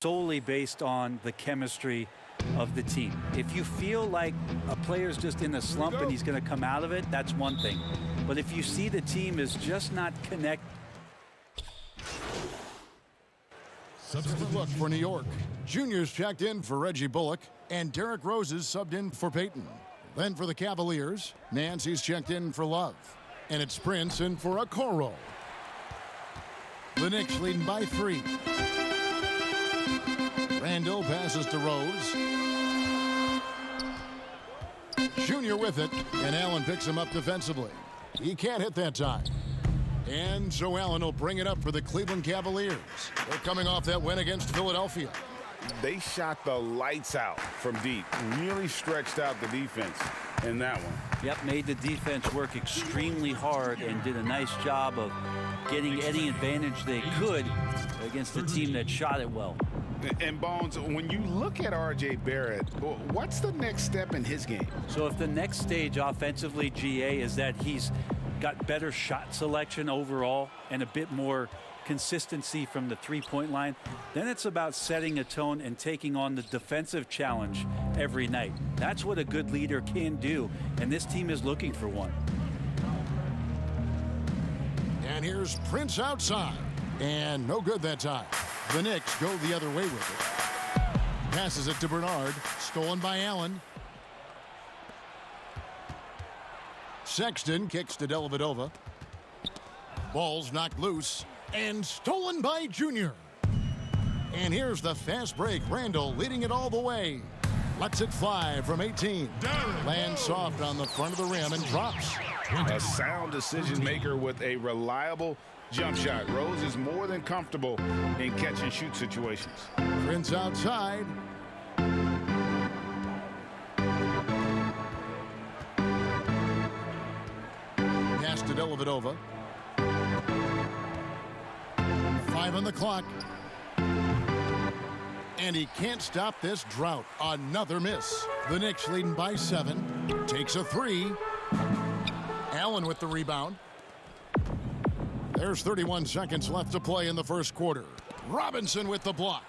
solely based on the chemistry of the team. If you feel like a player's just in a slump and he's going to come out of it, that's one thing. But if you see the team is just not connected. Substitute look for New York. Juniors checked in for Reggie Bullock, and Derrick Rose is subbed in for Peyton. Then for the Cavaliers, Nancy's checked in for Love. And it's Prince in for Okoro. The Knicks leading by 3. Randall passes to Rose. Junior with it, and Allen picks him up defensively. He can't hit that time. And so Allen will bring it up for the Cleveland Cavaliers. They're coming off that win against Philadelphia. They shot the lights out from deep. Really stretched out the defense in that one. Yep, made the defense work extremely hard and did a nice job of getting any advantage they could against a team that shot it well. And Bones, when you look at R.J. Barrett, what's the next step in his game? So if the next stage offensively, GA, is that he's got better shot selection overall and a bit more consistency from the three-point line, then it's about setting a tone and taking on the defensive challenge every night. That's what a good leader can do, and this team is looking for one. And here's Prince outside, and no good that time. The Knicks go the other way with it. Passes it to Bernard, stolen by Allen. Sexton kicks to Dellavedova. Ball's knocked loose and stolen by Junior. And here's the fast break. Randall leading it all the way. Lets it fly from 18. Lands soft on the front of the rim and drops. A sound decision maker with a reliable jump shot. Rose is more than comfortable in catch and shoot situations. Prince outside. Pass to Dellavedova. 5 on the clock. And he can't stop this drought. Another miss. The Knicks leading by 7. Takes a 3. Allen with the rebound. There's 31 seconds left to play in the first quarter. Robinson with the block.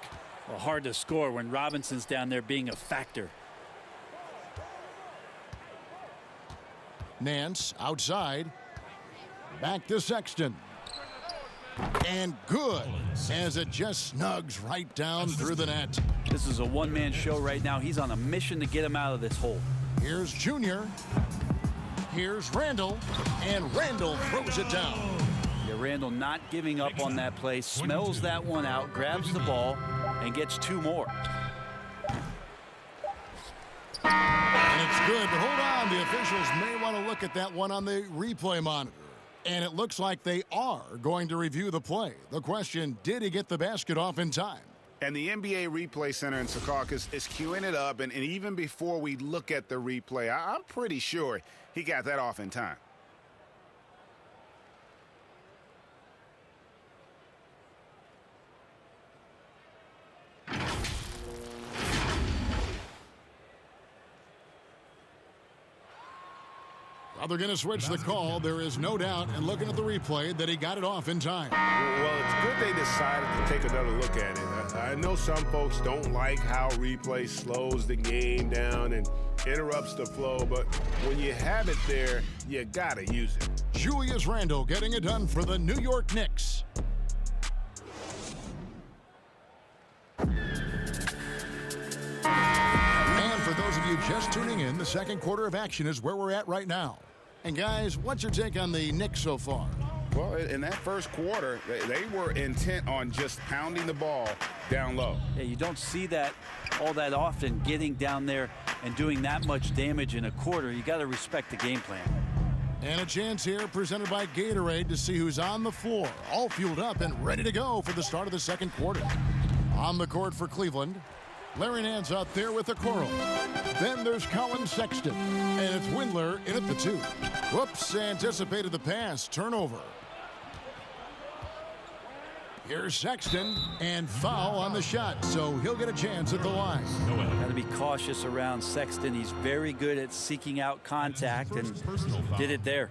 Well, hard to score when Robinson's down there being a factor. Nance outside. Back to Sexton. And good, as it just snugs right down through the net. This is a one-man show right now. He's on a mission to get him out of this hole. Here's Junior. Here's Randall. And Randall throws it down. Yeah, Randall not giving up on that play. Smells that one out, grabs the ball, and gets 2 more. And it's good. Hold on. The officials may want to look at that one on the replay monitor. And it looks like they are going to review the play. The question, did he get the basket off in time? And the NBA Replay Center in Secaucus is queuing it up. And even before we look at the replay, I'm pretty sure he got that off in time. Well, they're going to switch the call. There is no doubt, and looking at the replay, that he got it off in time. Well, it's good they decided to take another look at it. I know some folks don't like how replay slows the game down and interrupts the flow, but when you have it there, you got to use it. Julius Randle getting it done for the New York Knicks. And for those of you just tuning in, the second quarter of action is where we're at right now. And guys, what's your take on the Knicks so far? Well, in that first quarter, they were intent on just pounding the ball down low. Yeah, you don't see that all that often, getting down there and doing that much damage in a quarter. You got to respect the game plan. And a chance here presented by Gatorade to see who's on the floor, all fueled up and ready to go for the start of the second quarter. On the court for Cleveland, Larry Nance out there with Okoro. Then there's Colin Sexton, and it's Windler in at the 2. Whoops, anticipated the pass, turnover. Here's Sexton, and foul on the shot, so he'll get a chance at the line. Got to be cautious around Sexton. He's very good at seeking out contact and did it there.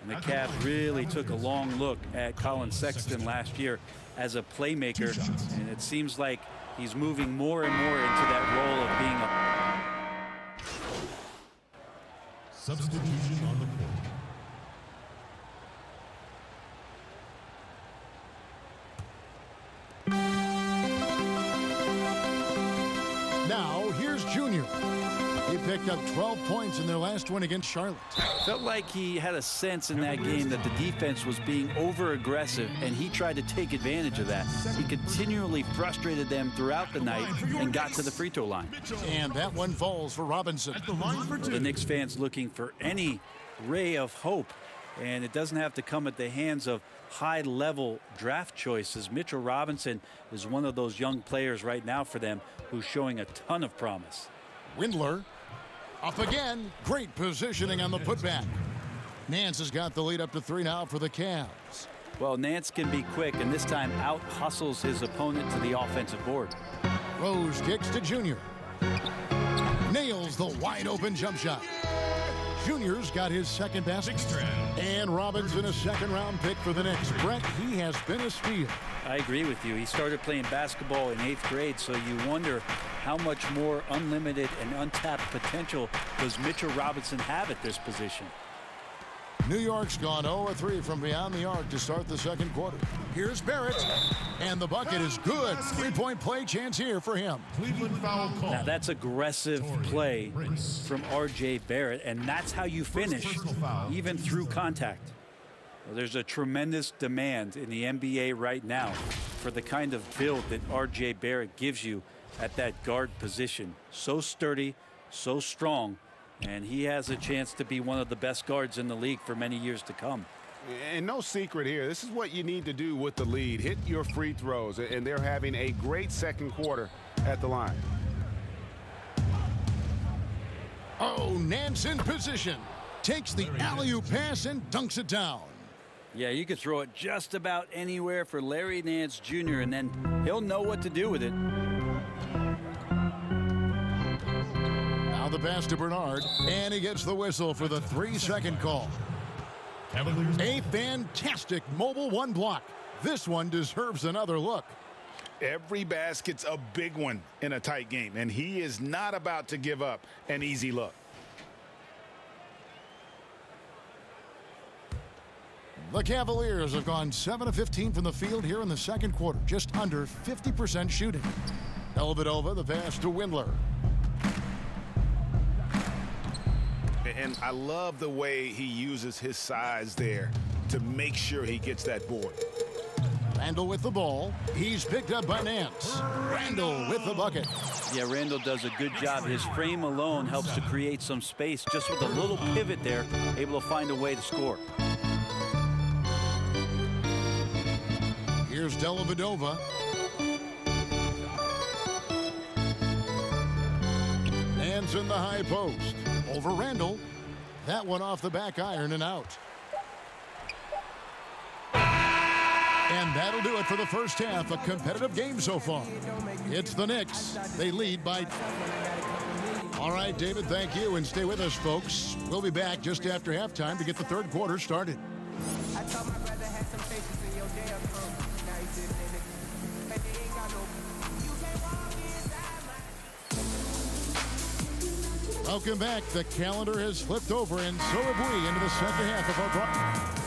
And the Cavs really took a long look at Colin Sexton last year as a playmaker, and it seems like he's moving more and more into that role of being a substitution on the court. Now, here's Junior. He picked up 12 points in their last win against Charlotte. Felt like he had a sense in that game that the defense was being over-aggressive, and he tried to take advantage of that. He continually frustrated them throughout the night and got to the free throw line. And that one falls for Robinson. The Knicks fans looking for any ray of hope, and it doesn't have to come at the hands of high-level draft choices. Mitchell Robinson is one of those young players right now for them who's showing a ton of promise. Windler up again. Great positioning on the putback. Nance has got the lead up to 3 now for the Cavs. Well, Nance can be quick, and this time out-hustles his opponent to the offensive board. Rose kicks to Junior. Nails the wide-open jump shot. Junior's got his second basket. And Robinson, a second-round pick for the Knicks. Brett, he has been a steal. I agree with you. He started playing basketball in 8th grade, so you wonder how much more unlimited and untapped potential does Mitchell Robinson have at this position. New York's gone 0-3 from beyond the arc to start the second quarter. Here's Barrett, and the bucket is good. Three-point play chance here for him. Cleveland foul call. Now that's aggressive play from R.J. Barrett, and that's how you finish, even through contact. Well, there's a tremendous demand in the NBA right now for the kind of build that R.J. Barrett gives you at that guard position. So sturdy, so strong, and he has a chance to be one of the best guards in the league for many years to come. And no secret here. This is what you need to do with the lead. Hit your free throws, and they're having a great second quarter at the line. Oh, Nance in position. Takes the alley-oop pass and dunks it down. Yeah, you could throw it just about anywhere for Larry Nance Jr., and then he'll know what to do with it. Now the pass to Bernard, and he gets the whistle for the 3-second call. Cavaliers. A fantastic mobile one block. This one deserves another look. Every basket's a big one in a tight game, and he is not about to give up an easy look. The Cavaliers have gone 7 of 15 from the field here in the second quarter, just under 50% shooting. Dellavedova, the pass to Windler. And I love the way he uses his size there to make sure he gets that board. Randall with the ball. He's picked up by Nance. Randall with the bucket. Yeah, Randall does a good job. His frame alone helps to create some space. Just with a little pivot there, able to find a way to score. Here's Dellavedova. Nance in the high post. Over Randall. That one off the back iron and out. And that'll do it for the first half. A competitive game so far. It's the Knicks. They lead by... All right, David, thank you. And stay with us, folks. We'll be back just after halftime to get the third quarter started. Welcome back. The calendar has flipped over, and so have we into the second half of our broadcast.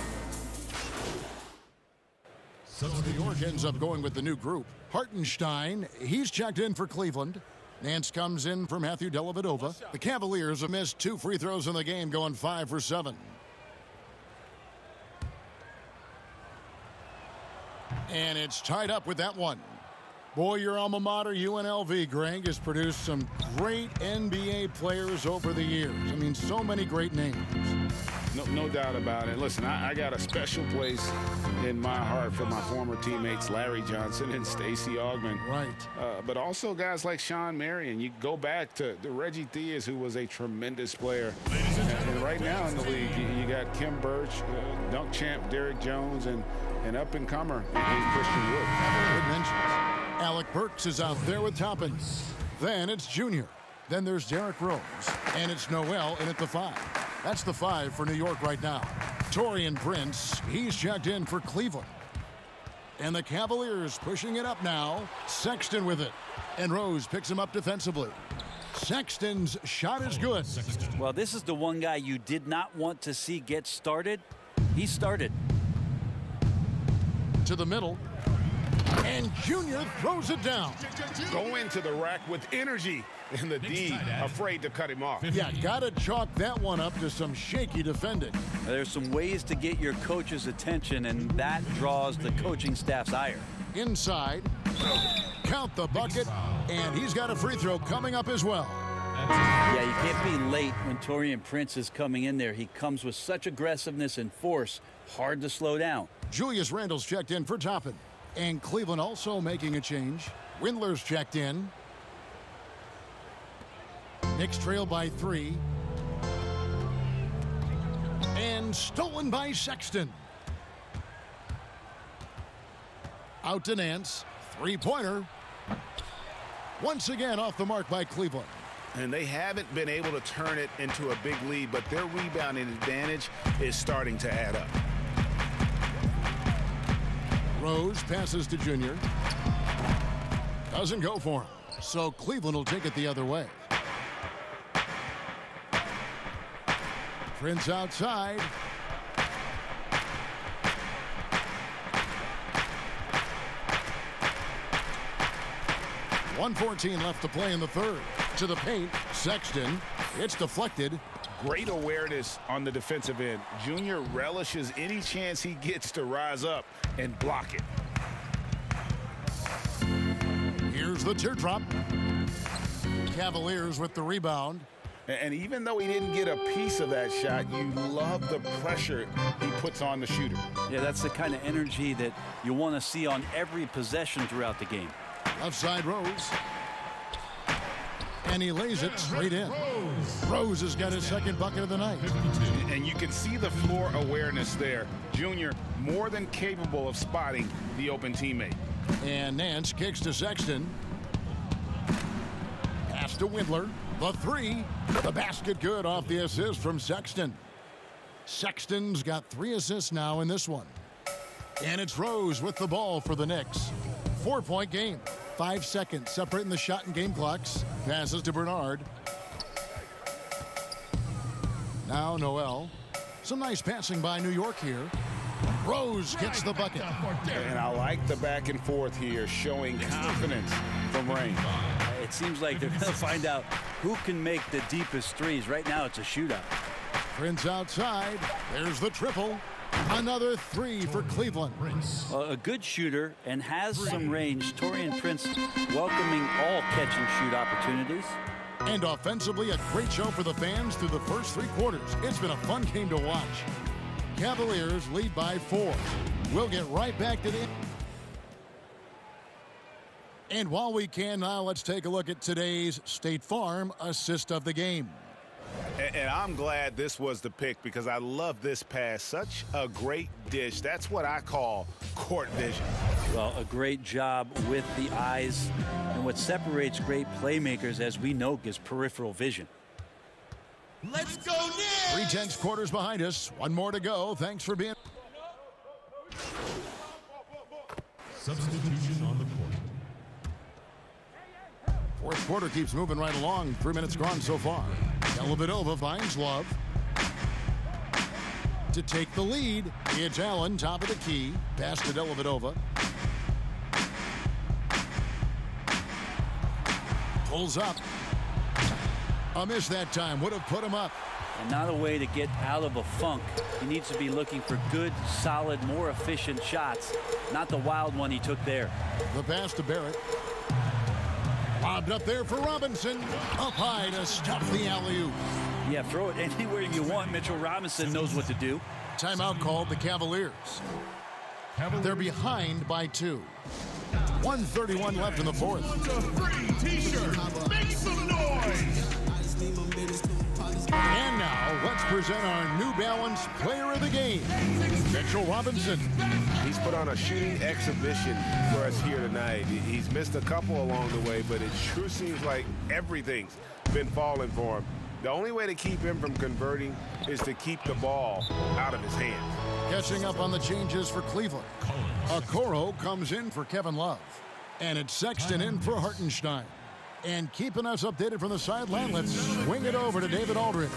New York ends up going with the new group. Hartenstein, he's checked in for Cleveland. Nance comes in for Matthew Dellavedova. The Cavaliers have missed 2 free throws in the game, going 5 for 7. And it's tied up with that one. Boy, your alma mater, UNLV, Greg, has produced some great NBA players over the years. I mean, so many great names. No doubt about it. Listen, I got a special place in my heart for my former teammates Larry Johnson and Stacey Augmon. Right. But also guys like Sean Marion. You go back to Reggie Theus, who was a tremendous player. And right now in the league, you got Kim Birch, dunk champ Derrick Jones, and up-and-comer Christian Wood. Good mentions. Alec Burks is out there with Toppins. Then it's Junior. Then there's Derrick Rose. And it's Noel in at the 5. That's the 5 for New York right now. Taurean Prince, he's checked in for Cleveland. And the Cavaliers pushing it up now. Sexton with it. And Rose picks him up defensively. Sexton's shot is good. Well, this is the one guy you did not want to see get started. He started. To the middle. And Junior throws it down. Go into the rack with energy. And the D afraid to cut him off. Yeah, gotta chalk that one up to some shaky defending. There's some ways to get your coach's attention, and that draws the coaching staff's ire. Inside. Count the bucket. And he's got a free throw coming up as well. Yeah, you can't be late when Taurean Prince is coming in there. He comes with such aggressiveness and force. Hard to slow down. Julius Randle's checked in for Toppin. And Cleveland also making a change. Windler's checked in. Knicks trail by 3. And stolen by Sexton. Out to Nance. Three-pointer. Once again off the mark by Cleveland. And they haven't been able to turn it into a big lead, but their rebounding advantage is starting to add up. Rose passes to Junior. Doesn't go for him. So Cleveland will take it the other way. Prince outside. .114 left to play in the third. To the paint, Sexton. It's deflected. Great awareness on the defensive end. Junior relishes any chance he gets to rise up and block it. Here's the teardrop. Cavaliers with the rebound. And even though he didn't get a piece of that shot, you love the pressure he puts on the shooter. Yeah, that's the kind of energy that you want to see on every possession throughout the game. Left side Rose. And he lays it straight in. Rose has got his second bucket of the night. And you can see the floor awareness there. Junior more than capable of spotting the open teammate. And Nance kicks to Sexton. Pass to Windler. The three. The basket good off the assist from Sexton. Sexton's got 3 assists now in this one. And it's Rose with the ball for the Knicks. 4-point game. 5 seconds separating the shot and game clocks. Passes to Bernard. Now Noel. Some nice passing by New York here. Rose gets the bucket. And I like the back and forth here, showing confidence from Rain. It seems like they're going to find out who can make the deepest threes. Right now, it's a shootout. Prince outside. There's the triple. Another 3 for Cleveland. A good shooter and has some range. Taurean Prince welcoming all catch and shoot opportunities. And offensively, a great show for the fans through the first 3 quarters. It's been a fun game to watch. Cavaliers lead by 4. We'll get right back to the... And while we can now, let's take a look at today's State Farm assist of the game. And I'm glad this was the pick because I love this pass. Such a great dish. That's what I call court vision. Well, a great job with the eyes. And what separates great playmakers, as we know, is peripheral vision. Let's go now! 3/10 quarters behind us. 1 more to go. Thanks for being... Substitution on the court. Fourth quarter keeps moving right along. 3 minutes gone so far. Dellavedova finds Love to take the lead. It's Allen, top of the key. Pass to Dellavedova. Pulls up. A miss that time. Would have put him up. And not a way to get out of a funk. He needs to be looking for good, solid, more efficient shots. Not the wild one he took there. The pass to Barrett. Lobbed up there for Robinson. Up high to stop the alley-oop. Yeah, throw it anywhere you want. Mitchell Robinson knows what to do. Timeout called the Cavaliers. They're behind by 2. 1:31 left in the fourth. Free t-shirt. Make some noise. And now let's present our New Balance player of the game, Mitchell Robinson. He's put on a shooting exhibition for us here tonight. He's missed a couple along the way, but it sure seems like everything's been falling for him. The only way to keep him from converting is to keep the ball out of his hands. Catching up on the changes for Cleveland. Okoro comes in for Kevin Love. And it's Sexton in for Hartenstein. And keeping us updated from the sideline, let's swing it over to David Aldridge.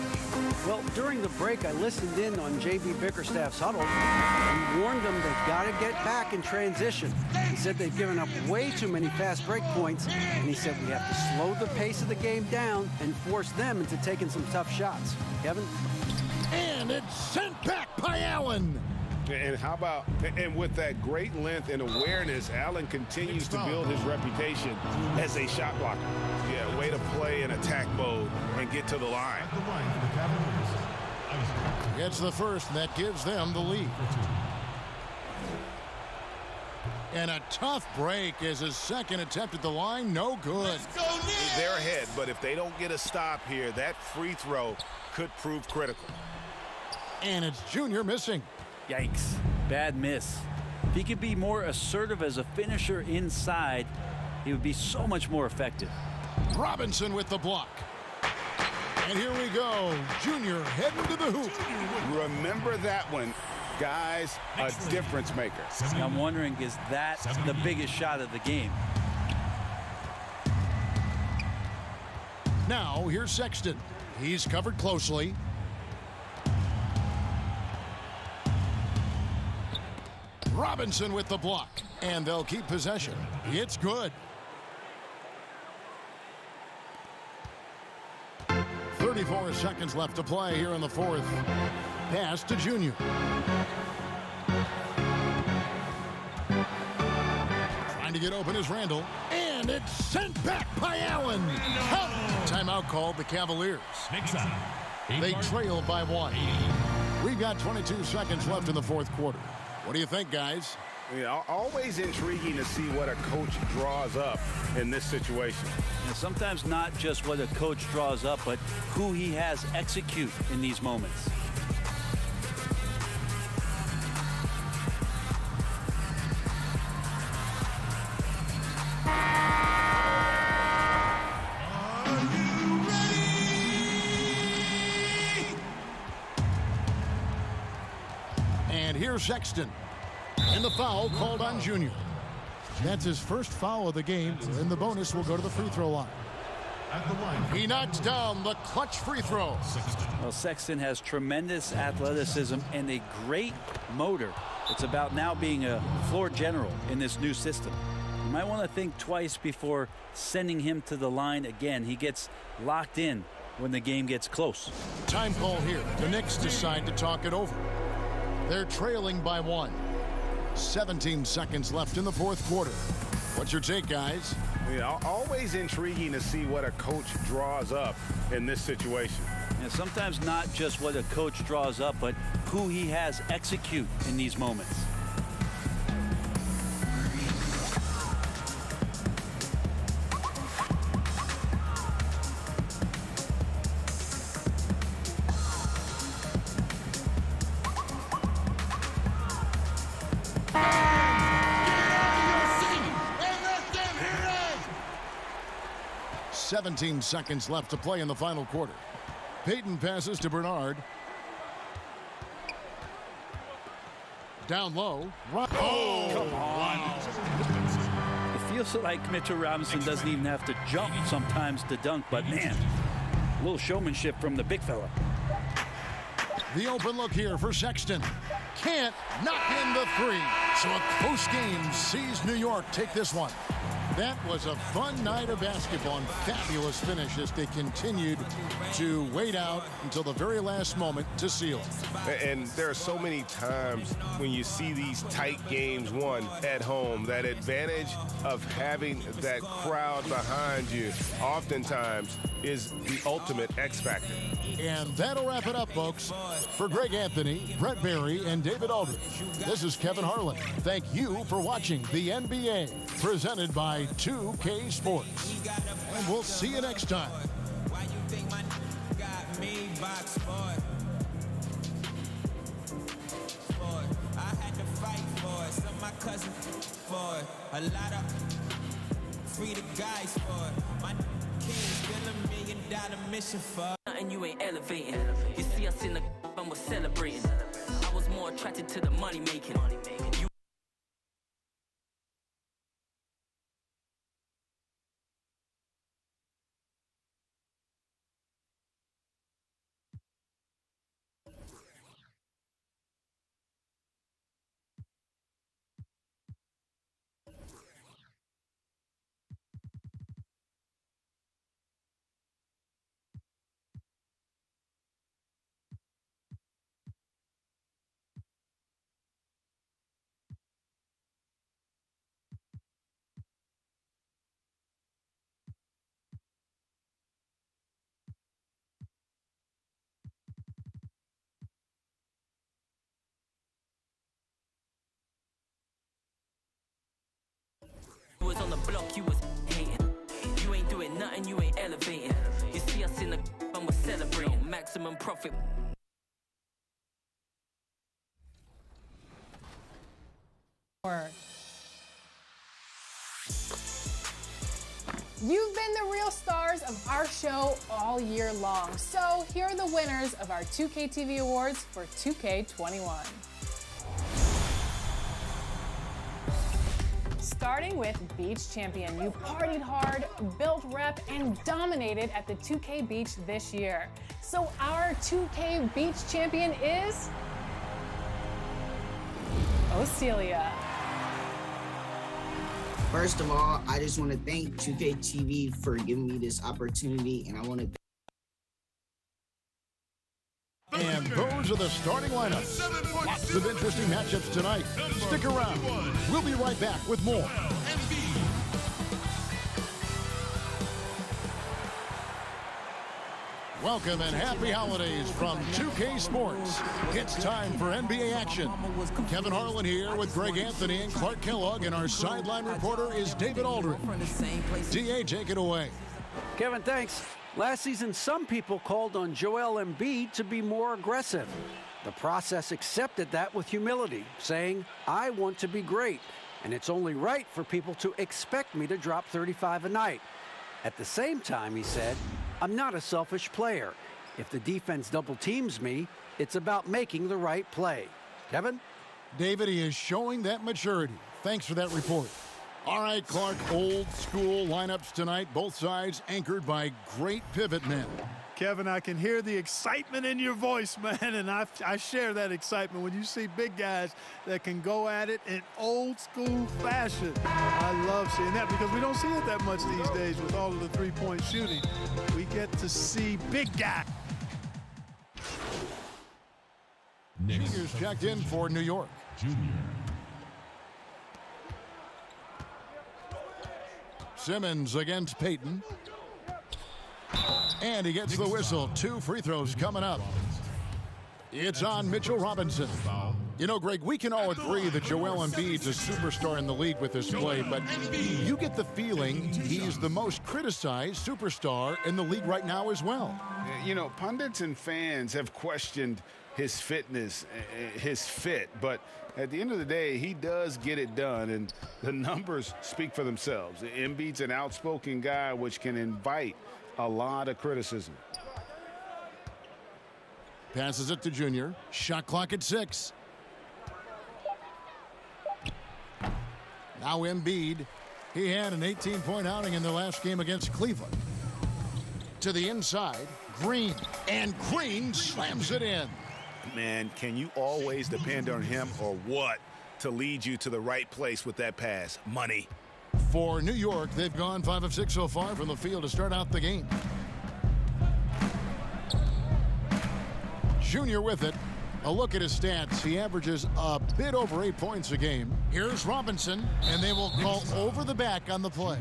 Well, during the break, I listened in on J.B. Bickerstaff's huddle. He warned them they've got to get back in transition. He said they've given up way too many fast break points, and he said we have to slow the pace of the game down and force them into taking some tough shots. Kevin? And it's sent back by Allen. And how about, and with that great length and awareness, Allen continues to build his reputation as a shot blocker. Yeah, way to play in attack mode and get to the line. At the line for the Cavaliers. Gets the first, and that gives them the lead. And a tough break as his second attempt at the line, no good. They're ahead, but if they don't get a stop here, that free throw could prove critical. And it's Junior missing. Yikes. Bad miss. If he could be more assertive as a finisher inside, he would be so much more effective. Robinson with the block. And here we go. Junior heading to the hoop. Remember that one. Guys, a difference maker. I'm wondering, is that the biggest shot of the game? Now, here's Sexton. He's covered closely. Robinson with the block. And they'll keep possession. It's good. 34 seconds left to play here in the fourth. Pass to Junior. Trying to get open is Randall. And it's sent back by Allen. Timeout called the Cavaliers. They trail by 1. We've got 22 seconds left in the fourth quarter. What do you think, guys? Yeah, always intriguing to see what a coach draws up in this situation. And sometimes not just what a coach draws up, but who he has execute in these moments. And here's Sexton. And the foul called on Junior. That's his first foul of the game, and the bonus will go to the free throw line. At the line. He knocks down the clutch free throw. Well, Sexton has tremendous athleticism and a great motor. It's about now being a floor general in this new system. You might want to think twice before sending him to the line again. He gets locked in when the game gets close. Time call here. The Knicks decide to talk it over. They're trailing by 1. 17 seconds left in the fourth quarter. What's your take, guys? Yeah, always intriguing to see what a coach draws up in this situation. And sometimes not just what a coach draws up, but who he has execute in these moments. Get 17 seconds left to play in the final quarter. Peyton passes to Bernard. Down low. Oh, come on. It feels like Mitchell Robinson doesn't even have to jump sometimes to dunk, but man, a little showmanship from the big fella. The open look here for Sexton. Can't knock in the 3. So a close game sees New York take this one. That was a fun night of basketball and fabulous finish as they continued to wait out until the very last moment to seal it. And there are so many times when you see these tight games won at home, that advantage of having that crowd behind you oftentimes is the ultimate X factor. And that'll wrap it up, folks. For Greg Anthony, Brett Barry, and David Aldridge, this is Kevin Harlan. Thank you for watching the NBA, presented by 2K Sports. And we'll see you next time. A lot of free the guys for my king, still $1 million mission for nothing, you ain't elevating. You see us in the and we're celebrating. I was more attracted to the money making. You was on the block, you was hating. You ain't doing nothing, you ain't elevating. You see us in the and we're celebrating. Maximum profit. You've been the real stars of our show all year long. So here are the winners of our 2K TV Awards for 2K21. Starting with Beach Champion. You partied hard, built rep, and dominated at the 2K Beach this year. So our 2K Beach Champion is Ocelia. First of all, I just want to thank 2K TV for giving me this opportunity, and I want to. And those are the starting lineups. Lots of interesting matchups tonight. Stick around. We'll be right back with more. Welcome and happy holidays from 2K Sports. It's time for NBA action. Kevin Harlan here with Greg Anthony and Clark Kellogg, and our sideline reporter is David Aldridge. DA, take it away. Kevin, thanks. Last season, some people called on Joel Embiid to be more aggressive. The process accepted that with humility, saying, I want to be great, and it's only right for people to expect me to drop 35 a night. At the same time, he said, I'm not a selfish player. If the defense double teams me, it's about making the right play. Kevin? David, he is showing that maturity. Thanks for that report. All right, Clark, old school lineups tonight, both sides anchored by great pivot men. Kevin, I can hear the excitement in your voice, man, and I share that excitement when you see big guys that can go at it in old school fashion. I love seeing that because we don't see it that much these days with all of the three-point shooting. We get to see big guys. Seniors checked in for New York. Junior. Simmons against Payton. And he gets the whistle. 2 free throws coming up. It's on Mitchell Robinson. You know, Greg, we can all agree that Joel Embiid's a superstar in the league with this play, but you get the feeling he's the most criticized superstar in the league right now as well. You know, pundits and fans have questioned his fitness, his fit, but at the end of the day, he does get it done, and the numbers speak for themselves. Embiid's an outspoken guy, which can invite a lot of criticism. Passes it to Junior. Shot clock at 6. Now Embiid. He had an 18-point outing in the last game against Cleveland. To the inside, Green. And Green slams it in. Man, can you always depend on him or what to lead you to the right place with that pass? Money. For New York, they've gone 5 of 6 so far from the field to start out the game. Junior with it. A look at his stats. He averages a bit over 8 points a game. Here's Robinson, and they will call over the back on the play.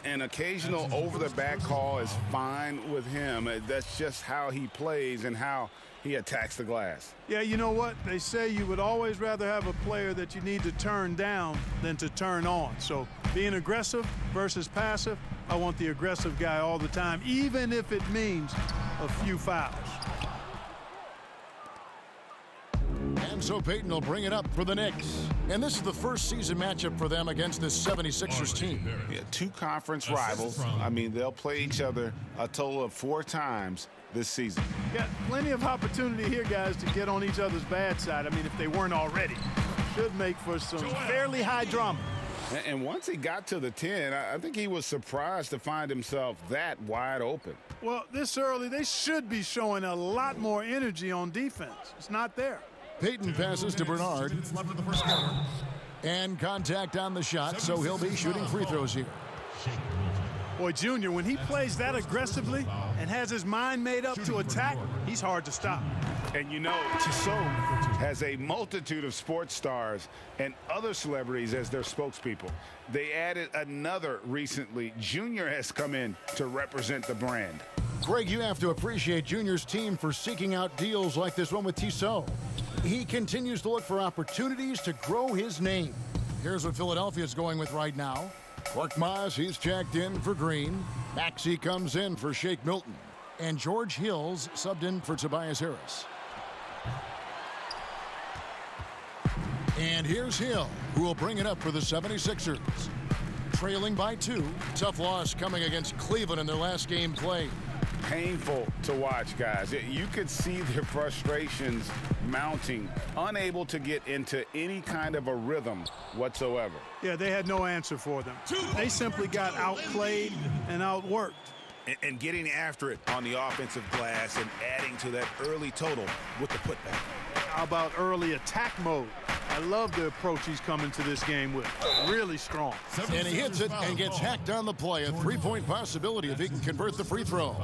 An occasional over-the-back call is fine with him. That's just how he plays and how he attacks the glass. Yeah, you know what? They say you would always rather have a player that you need to turn down than to turn on. So being aggressive versus passive, I want the aggressive guy all the time, even if it means a few fouls. And so Payton will bring it up for the Knicks. And this is the first season matchup for them against this 76ers team. Yeah, 2 conference rivals. I mean, they'll play each other a total of 4 times this season. Yeah, plenty of opportunity here, guys, to get on each other's bad side. I mean, if they weren't already. Should make for some fairly high drama. And once he got to the 10, I think he was surprised to find himself that wide open. Well, this early, they should be showing a lot more energy on defense. It's not there. Peyton passes to Bernard. And contact on the shot, so he'll be shooting free throws here. Boy, Junior, when he plays that aggressively and has his mind made up to attack, he's hard to stop. And you know, Tissot has a multitude of sports stars and other celebrities as their spokespeople. They added another recently. Junior has come in to represent the brand. Greg, you have to appreciate Junior's team for seeking out deals like this one with Tissot. He continues to look for opportunities to grow his name. Here's what Philadelphia's going with right now. Korkmaz, he's checked in for Green. Maxey comes in for Shake Milton. And George Hills subbed in for Tobias Harris. And here's Hill, who will bring it up for the 76ers. Trailing by 2. Tough loss coming against Cleveland in their last game played. Painful to watch, guys. You could see their frustrations mounting, unable to get into any kind of a rhythm whatsoever. Yeah, they had no answer for them. They simply got outplayed and outworked. And getting after it on the offensive glass and adding to that early total with the putback. How about early attack mode? I love the approach he's coming to this game with. Really strong. And he hits it and gets hacked on the play. A three-point possibility if he can convert the free throw.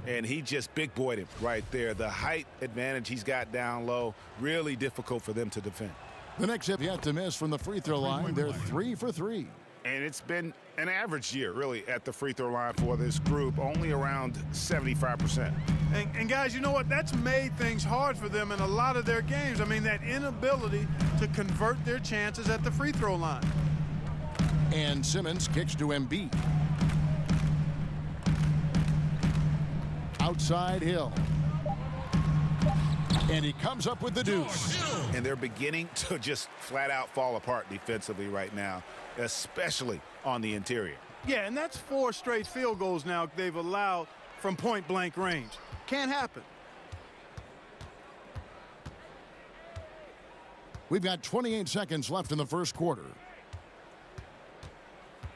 And he just big-boyed him right there. The height advantage he's got down low, really difficult for them to defend. The Knicks have yet to miss from the free throw line. They're 3 for 3. And it's been an average year, really, at the free throw line for this group, only around 75%. And guys, you know what? That's made things hard for them in a lot of their games. I mean, that inability to convert their chances at the free throw line. And Simmons kicks to Embiid. Outside Hill. And he comes up with the deuce. And they're beginning to just flat out fall apart defensively right now, especially on the interior. Yeah, and that's 4 straight field goals now they've allowed from point-blank range. Can't happen. We've got 28 seconds left in the first quarter.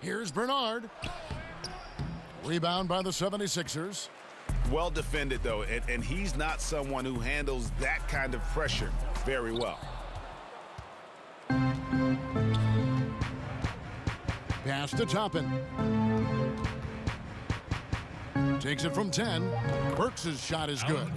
Here's Bernard. Rebound by the 76ers. Well defended, though, and he's not someone who handles that kind of pressure very well. Pass to Toppin. Takes it from 10. Burks' shot is good.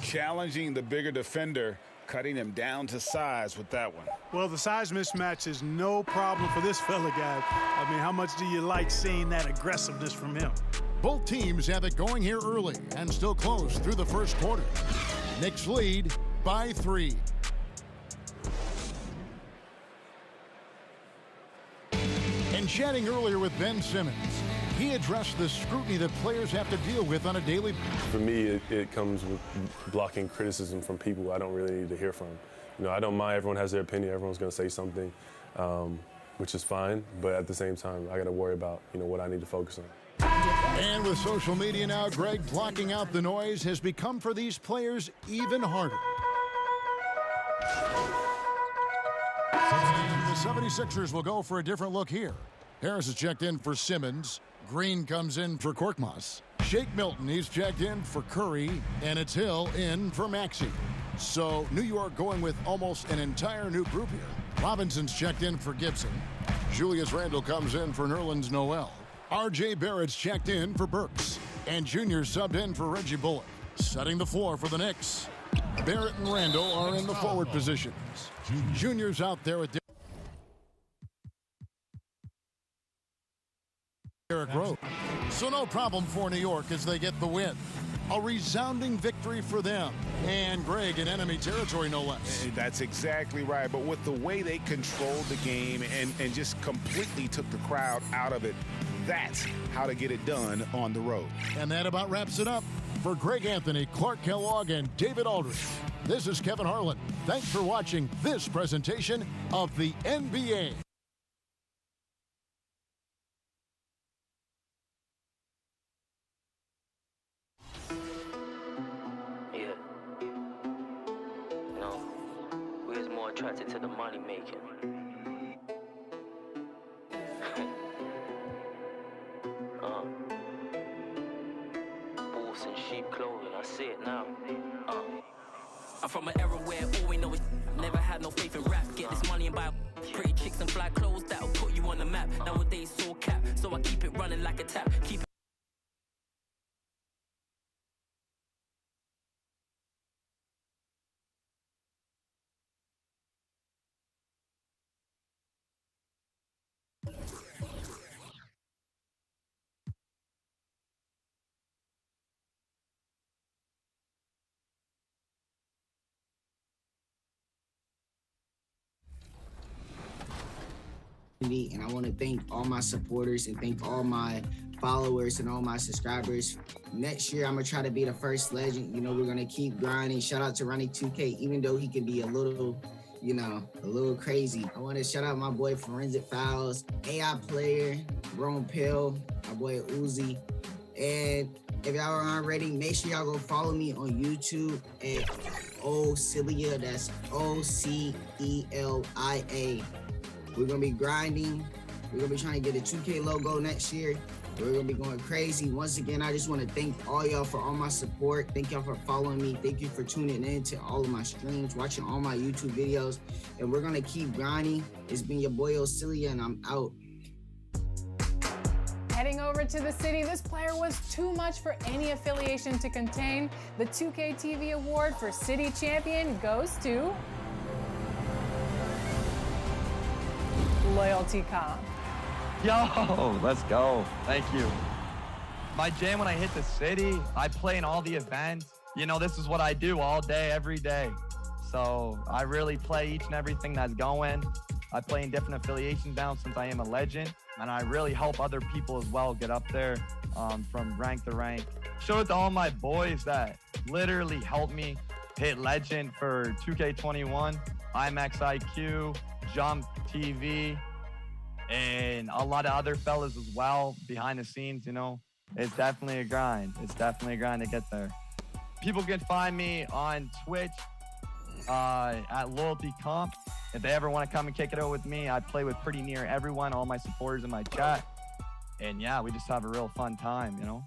Challenging the bigger defender, cutting him down to size with that one. Well, the size mismatch is no problem for this fella, guys. I mean, how much do you like seeing that aggressiveness from him? Both teams have it going here early and still close through the first quarter. Knicks lead by 3. And chatting earlier with Ben Simmons, he addressed the scrutiny that players have to deal with on a daily basis. For me, it comes with blocking criticism from people I don't really need to hear from. You know, I don't mind. Everyone has their opinion. Everyone's going to say something, which is fine. But at the same time, I got to worry about, what I need to focus on. And with social media now, Greg, blocking out the noise has become for these players even harder. And the 76ers will go for a different look here. Harris is checked in for Simmons. Green comes in for Korkmaz. Shake Milton, he's checked in for Curry. And it's Hill in for Maxey. So New York going with almost an entire new group here. Robinson's checked in for Gibson. Julius Randle comes in for Nerlens Noel. R.J. Barrett's checked in for Burks. And Junior subbed in for Reggie Bullock. Setting the floor for the Knicks. Barrett and Randle are in the forward positions. Junior's out there with Derrick Rose. So no problem for New York as they get the win. A resounding victory for them. And Greg in enemy territory, no less. That's exactly right. But with the way they controlled the game and just completely took the crowd out of it, that's how to get it done on the road. And that about wraps it up. For Greg Anthony, Clark Kellogg, and David Aldridge, this is Kevin Harlan. Thanks for watching this presentation of the NBA. attracted to the money making. Wolves in sheep clothing, I see it now. I'm from an era where all we know is never had no faith in rap. Get this money and buy pretty chicks and fly clothes that'll put you on the map. Nowadays, it's all cap, so I keep it running like a tap. Keep it and I want to thank all my supporters and thank all my followers and all my subscribers. Next year, I'm going to try to be the first legend. You know, we're going to keep grinding. Shout out to Ronnie 2K, even though he can be a little, you know, a little crazy. I want to shout out my boy Forensic Files, AI Player, Grown Pill, my boy Uzi. And if y'all are already, make sure y'all go follow me on YouTube at Ocelia. That's Ocelia. We're going to be grinding. We're going to be trying to get a 2K logo next year. We're going to be going crazy. Once again, I just want to thank all y'all for all my support. Thank y'all for following me. Thank you for tuning in to all of my streams, watching all my YouTube videos. And we're going to keep grinding. It's been your boy Ocelia, and I'm out. Heading over to the city, this player was too much for any affiliation to contain. The 2K TV award for City Champion goes to Loyalty Comp. Yo, let's go. Thank you. My jam when I hit the city, I play in all the events. You know, this is what I do all day, every day. So I really play each and everything that's going. I play in different affiliations now since I am a legend. And I really help other people as well get up there from rank to rank. Shout out to all my boys that literally helped me hit legend for 2K21, IMAX IQ, Jump TV, and a lot of other fellas as well behind the scenes. You know, it's definitely a grind. It's definitely a grind to get there. People can find me on Twitch at Loyalty Comp. If they ever want to come and kick it out with me, I play with pretty near everyone, all my supporters in my chat. And yeah, we just have a real fun time, you know?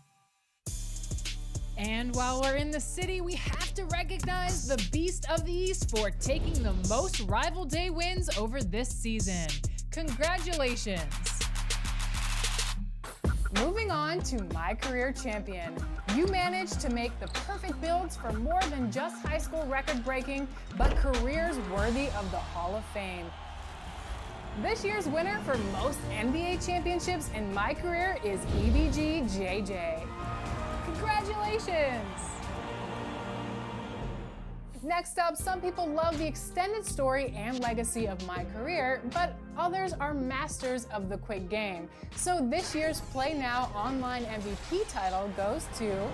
And while we're in the city, we have to recognize the Beast of the East for taking the most Rival Day wins over this season. Congratulations. Moving on to My Career Champion. You managed to make the perfect builds for more than just high school record breaking, but careers worthy of the Hall of Fame. This year's winner for most NBA championships in My Career is EBG JJ. Congratulations! Next up, some people love the extended story and legacy of My Career, but others are masters of the quick game. So this year's Play Now Online MVP title goes to...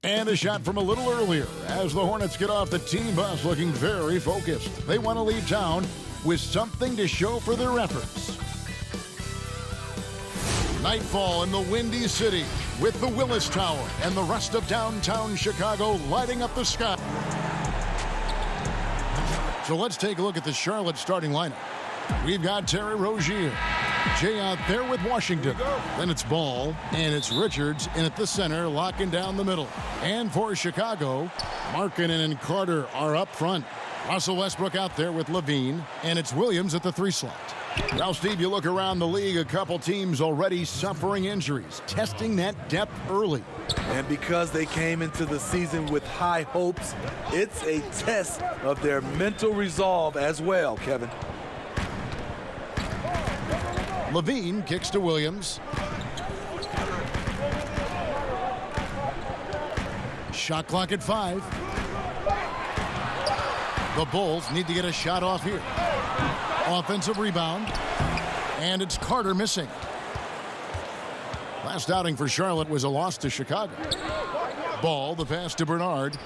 And a shot from a little earlier as the Hornets get off the team bus looking very focused. They want to leave town with something to show for their efforts. Nightfall in the Windy City with the Willis Tower and the rest of downtown Chicago lighting up the sky. So let's take a look at the Charlotte starting lineup. We've got Terry Rozier. Jay out there with Washington. Then it's Ball, and it's Richards in at the center, locking down the middle. And for Chicago, Markkanen and Carter are up front. Russell Westbrook out there with Levine, and it's Williams at the 3 slot. Now, Steve, you look around the league, a couple teams already suffering injuries, testing that depth early. And because they came into the season with high hopes, it's a test of their mental resolve as well, Kevin. Levine kicks to Williams. Shot clock at 5. The Bulls need to get a shot off here. Offensive rebound, and it's Carter missing. Last outing for Charlotte was a loss to Chicago. Ball, the pass to Bernard.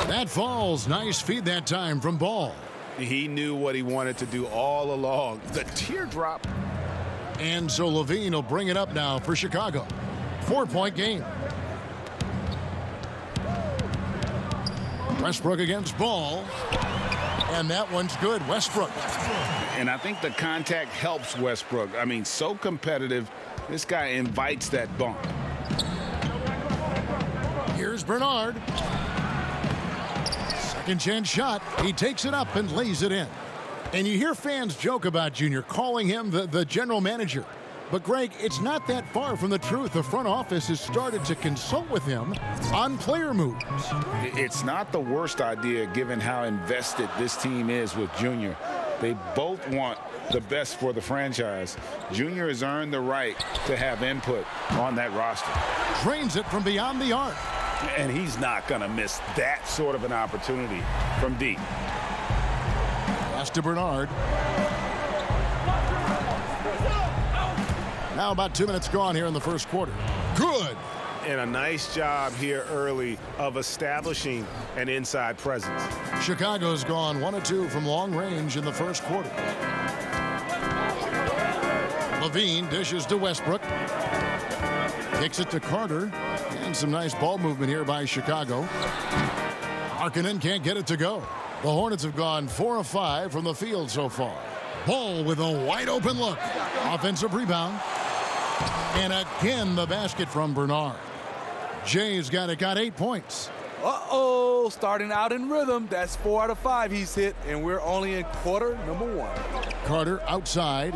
That falls. Nice feed that time from Ball. He knew what he wanted to do all along. The teardrop. And so Levine will bring it up now for Chicago. 4-point game. Westbrook against Ball. And that one's good. Westbrook. And I think the contact helps Westbrook. I mean, so competitive. This guy invites that bump. Here's Bernard. Second chance shot. He takes it up and lays it in. And you hear fans joke about Junior, calling him the general manager. But, Greg, it's not that far from the truth. The front office has started to consult with him on player moves. It's not the worst idea given how invested this team is with Junior. They both want the best for the franchise. Junior has earned the right to have input on that roster. Drains it from beyond the arc. And he's not going to miss that sort of an opportunity from deep. Pass to Bernard. Now about 2 minutes gone here in the first quarter. Good. And a nice job here early of establishing an inside presence. Chicago's gone 1 of 2 from long range in the first quarter. Levine dishes to Westbrook. Kicks it to Carter. And some nice ball movement here by Chicago. Harkinen can't get it to go. The Hornets have gone 4 of 5 from the field so far. Ball with a wide open look. Offensive rebound. And again, the basket from Bernard. Jay's got 8 points. Uh-oh, starting out in rhythm. That's 4 out of 5 he's hit, and we're only in quarter number 1. Carter outside.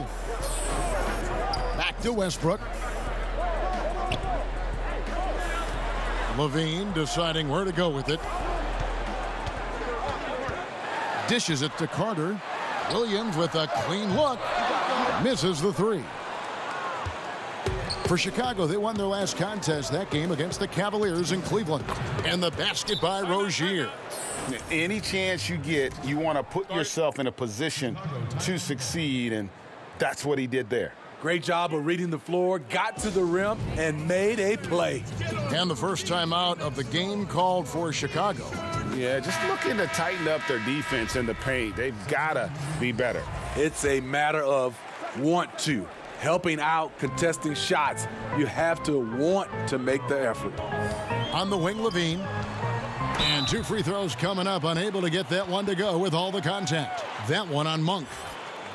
Back to Westbrook. Levine deciding where to go with it. Dishes it to Carter. Williams with a clean look. Misses the 3. For Chicago, they won their last contest that game against the Cavaliers in Cleveland. And the basket by Rozier. Any chance you get, you want to put yourself in a position to succeed, and that's what he did there. Great job of reading the floor, got to the rim, and made a play. And the first time out of the game called for Chicago. Yeah, just looking to tighten up their defense in the paint. They've got to be better. It's a matter of want to. Helping out, contesting shots. You have to want to make the effort. On the wing, Levine. And 2 free throws coming up. Unable to get that one to go with all the contact. That one on Monk.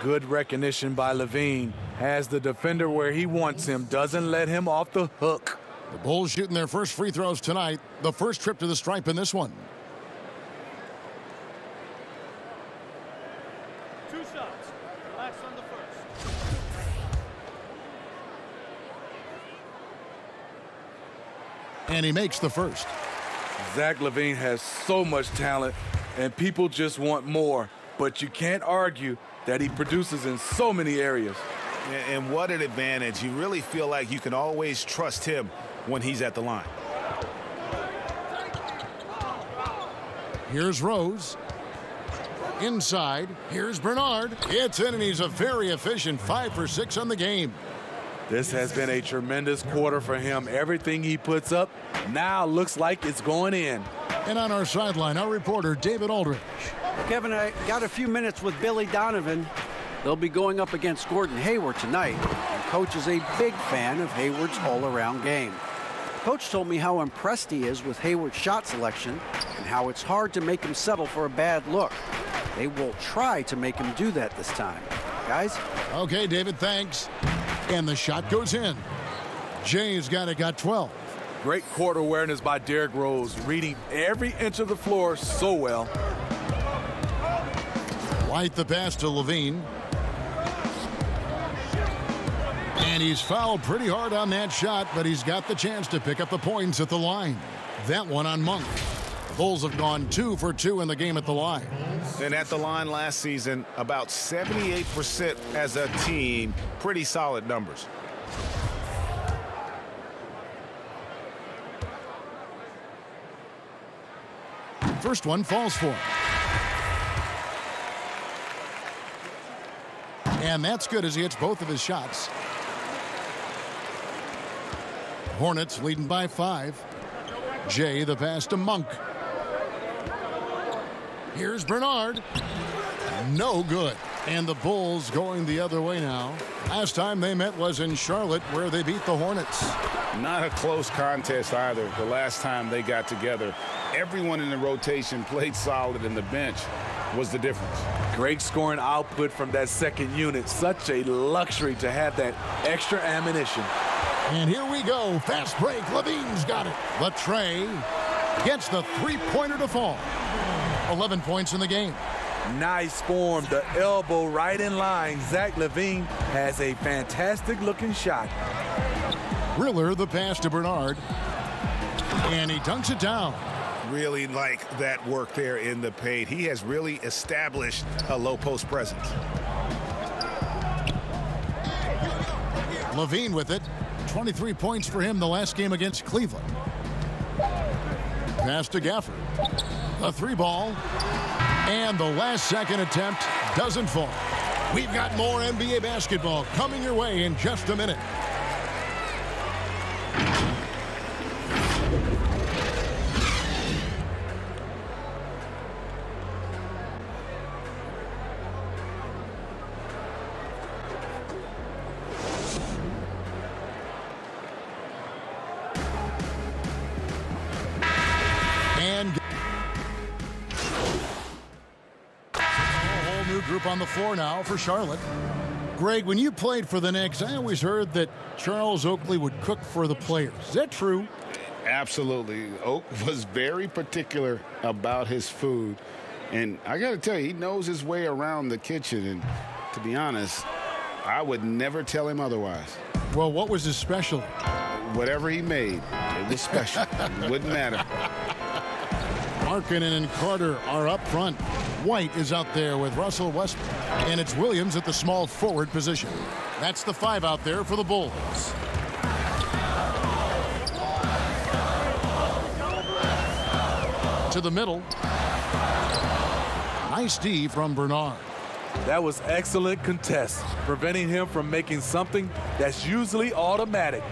Good recognition by Levine. Has the defender where he wants him. Doesn't let him off the hook. The Bulls shooting their first free throws tonight. The first trip to the stripe in this one. 2 shots. Relax on the first. And he makes the first. Zach LaVine has so much talent, and people just want more. But you can't argue that he produces in so many areas. And what an advantage. You really feel like you can always trust him when he's at the line. Here's Rose. Inside. Here's Bernard. It's in, and he's a very efficient 5 for 6 on the game. This has been a tremendous quarter for him. Everything he puts up now looks like it's going in. And on our sideline, our reporter, David Aldridge. Kevin, I got a few minutes with Billy Donovan. They'll be going up against Gordon Hayward tonight. And Coach is a big fan of Hayward's all-around game. Coach told me how impressed he is with Hayward's shot selection and how it's hard to make him settle for a bad look. They will try to make him do that this time. Guys? Okay, David, thanks. And the shot goes in. Jay's got 12. Great court awareness by Derrick Rose, reading every inch of the floor so well. White the pass to Levine. And he's fouled pretty hard on that shot, but he's got the chance to pick up the points at the line. That one on Monk. The Bulls have gone 2 for 2 in the game at the line. And at the line last season, about 78% as a team. Pretty solid numbers. First one falls for him. And that's good as he hits both of his shots. Hornets leading by 5. Jay the pass to Monk. Here's Bernard. No good. And the Bulls going the other way now. Last time they met was in Charlotte, where they beat the Hornets. Not a close contest either. The last time they got together, everyone in the rotation played solid, and the bench was the difference. Great scoring output from that second unit. Such a luxury to have that extra ammunition. And here we go. Fast break. Levine's got it. Latrey gets the three-pointer to fall. 11 points in the game. Nice form. The elbow right in line. Zach LaVine has a fantastic-looking shot. Riller the pass to Bernard. And he dunks it down. Really like that work there in the paint. He has really established a low post presence. LaVine with it. 23 points for him the last game against Cleveland. Pass to Gafford. A three ball. And the last second attempt doesn't fall. We've got more NBA basketball coming your way in just a minute. Group on the floor now for Charlotte. Greg, when you played for the Knicks, I always heard that Charles Oakley would cook for the players. Is that true? Absolutely. Oak was very particular about his food. And I got to tell you, he knows his way around the kitchen. And to be honest, I would never tell him otherwise. Well, what was his special? Whatever he made, it was special. It wouldn't matter. Markkanen and Carter are up front. White is out there with Russell Westbrook. And it's Williams at the small forward position. That's the five out there for the Bulls. To the middle. Nice D from Bernard. That was excellent contest, preventing him from making something that's usually automatic.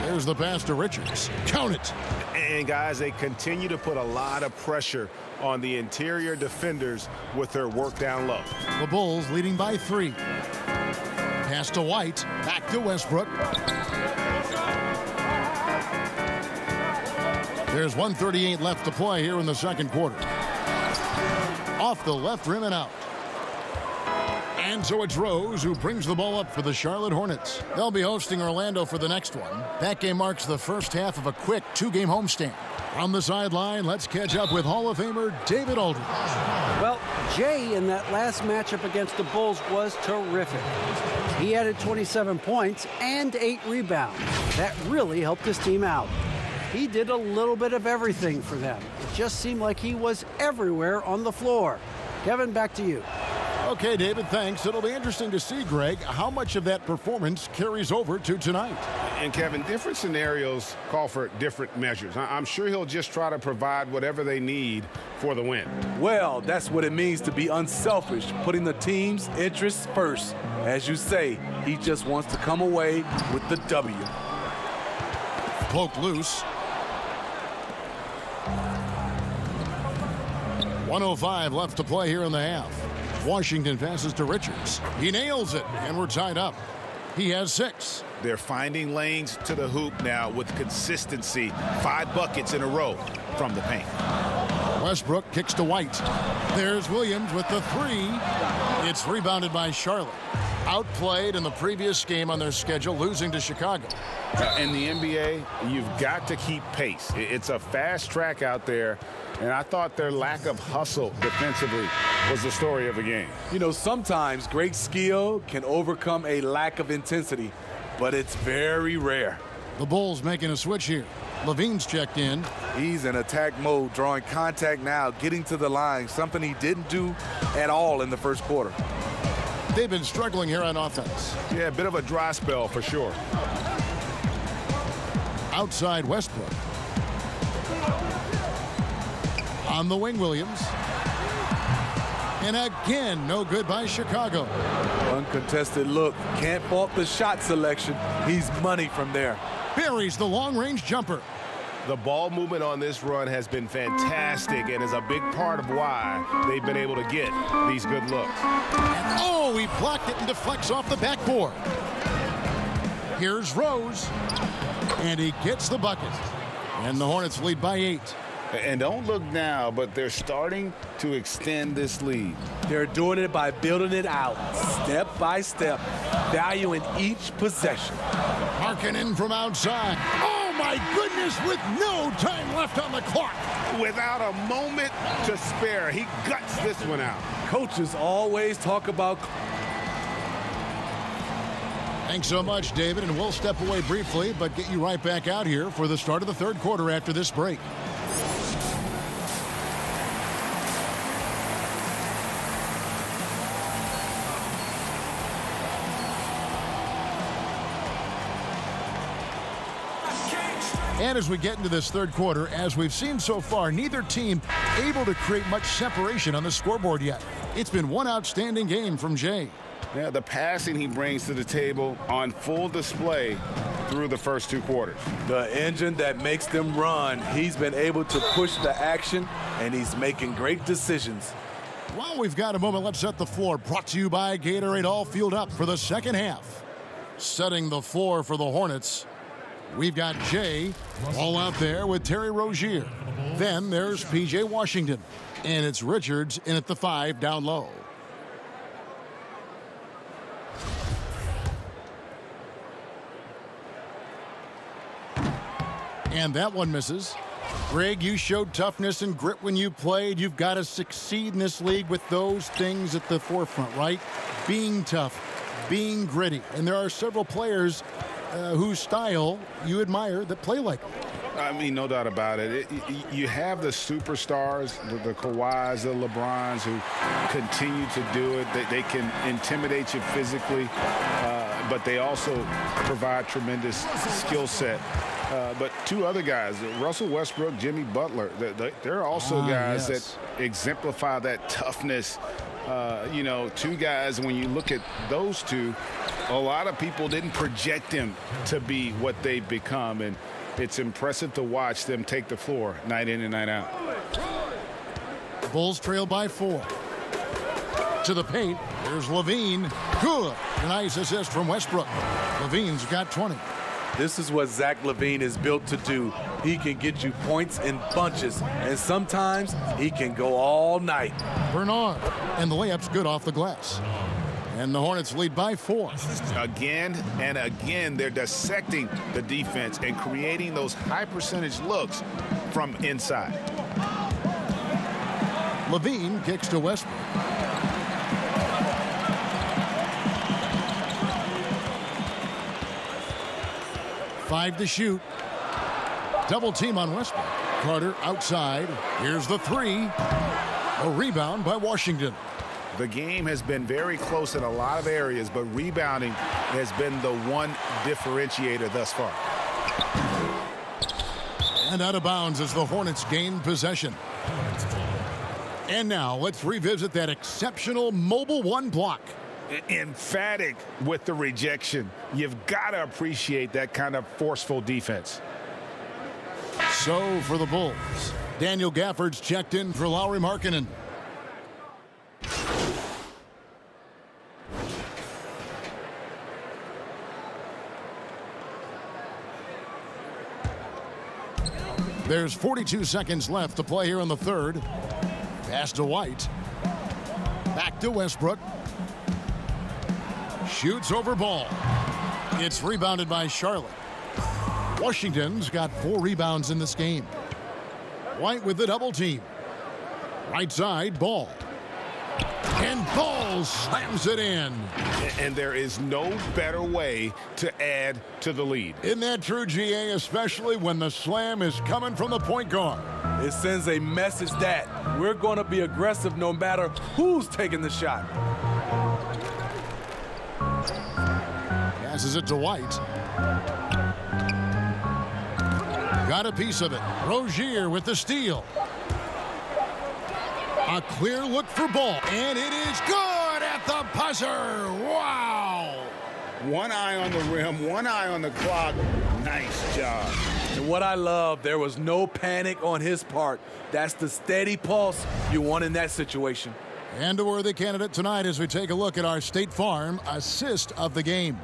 There's the pass to Richards. Count it. And guys, they continue to put a lot of pressure on the interior defenders with their work down low. The Bulls leading by 3. Pass to White. Back to Westbrook. There's 1:38 left to play here in the second quarter. Off the left rim and out. And so it's Rose who brings the ball up for the Charlotte Hornets. They'll be hosting Orlando for the next one. That game marks the first half of a quick 2-game homestand. On the sideline, let's catch up with Hall of Famer David Aldridge. Well, Jay in that last matchup against the Bulls was terrific. He added 27 points and 8 rebounds. That really helped his team out. He did a little bit of everything for them. It just seemed like he was everywhere on the floor. Kevin, back to you. Okay, David, thanks. It'll be interesting to see, Greg, how much of that performance carries over to tonight. And, Kevin, different scenarios call for different measures. I'm sure he'll just try to provide whatever they need for the win. Well, that's what it means to be unselfish, putting the team's interests first. As you say, he just wants to come away with the W. Poked loose. 1:05 left to play here in the half. Washington passes to Richards. He nails it, and we're tied up. He has 6. They're finding lanes to the hoop now with consistency. 5 buckets in a row from the paint. Westbrook kicks to White. There's Williams with the 3. It's rebounded by Charlotte. Outplayed in the previous game on their schedule, losing to Chicago. In the NBA, you've got to keep pace. It's a fast track out there, and I thought their lack of hustle defensively was the story of the game. You know, sometimes great skill can overcome a lack of intensity, but it's very rare. The Bulls making a switch here. Levine's checked in. He's in attack mode, drawing contact now, getting to the line, something he didn't do at all in the first quarter. They've been struggling here on offense. Yeah, a bit of a dry spell for sure. Outside Westbrook. On the wing, Williams. And again, no good by Chicago. Uncontested look. Can't fault the shot selection. He's money from there. Buries the long-range jumper. The ball movement on this run has been fantastic and is a big part of why they've been able to get these good looks. Oh, he blocked it and deflects off the backboard. Here's Rose, and he gets the bucket. And the Hornets lead by 8. And don't look now, but they're starting to extend this lead. They're doing it by building it out, step by step, valuing each possession. Markkanen from outside. Oh, my goodness, with no time left on the clock. Without a moment to spare, he guts this one out. Coaches always talk about... Thanks so much, David, and we'll step away briefly, but get you right back out here for the start of the third quarter after this break. And as we get into this third quarter, as we've seen so far, neither team able to create much separation on the scoreboard yet. It's been one outstanding game from Jay. Yeah, the passing he brings to the table on full display through the first 2 quarters. The engine that makes them run. He's been able to push the action, and he's making great decisions. While we've got a moment, let's set the floor. Brought to you by Gatorade, all fueled up for the second half. Setting the floor for the Hornets, we've got Jay all out there with Terry Rozier. Then there's P.J. Washington. And it's Richards in at the 5 down low. And that one misses. Greg, you showed toughness and grit when you played. You've got to succeed in this league with those things at the forefront, right? Being tough, being gritty. And there are several players whose style you admire that play like them. I mean, no doubt about it. You have the superstars, the Kawhis, the LeBrons, who continue to do it. They can intimidate you physically, but they also provide tremendous skill set. But 2 other guys, Russell Westbrook, Jimmy Butler, they're also guys that exemplify that toughness. 2 guys, when you look at those 2, a lot of people didn't project them to be what they've become, and it's impressive to watch them take the floor night in and night out. Bulls trail by 4. To the paint, there's Levine. Good. A nice assist from Westbrook. Levine's got 20. This is what Zach LaVine is built to do. He can get you points in bunches, and sometimes he can go all night. Bernard, and the layup's good off the glass. And the Hornets lead by 4. Again and again, they're dissecting the defense and creating those high-percentage looks from inside. Levine kicks to Westbrook. Five to shoot. Double team on Westbrook. Carter outside. Here's the 3. A rebound by Washington. The game has been very close in a lot of areas, but rebounding has been the one differentiator thus far. And out of bounds as the Hornets gain possession. And now let's revisit that exceptional mobile 1 block. Emphatic with the rejection. You've got to appreciate that kind of forceful defense. So for the Bulls, Daniel Gafford's checked in for Lauri Markkanen. There's 42 seconds left to play here in the third. Pass to White. Back to Westbrook. Shoots over ball. It's rebounded by Charlotte. Washington's got 4 rebounds in this game. White with the double team. Right side, Ball. And Ball slams it in. And there is no better way to add to the lead. Isn't that true, GA, especially when the slam is coming from the point guard? It sends a message that we're going to be aggressive no matter who's taking the shot. Passes it to White. Got a piece of it. Rozier with the steal. A clear look for Ball. And it is good at the buzzer. Wow. One eye on the rim, one eye on the clock. Nice job. And what I love, there was no panic on his part. That's the steady pulse you want in that situation. And a worthy candidate tonight as we take a look at our State Farm assist of the game.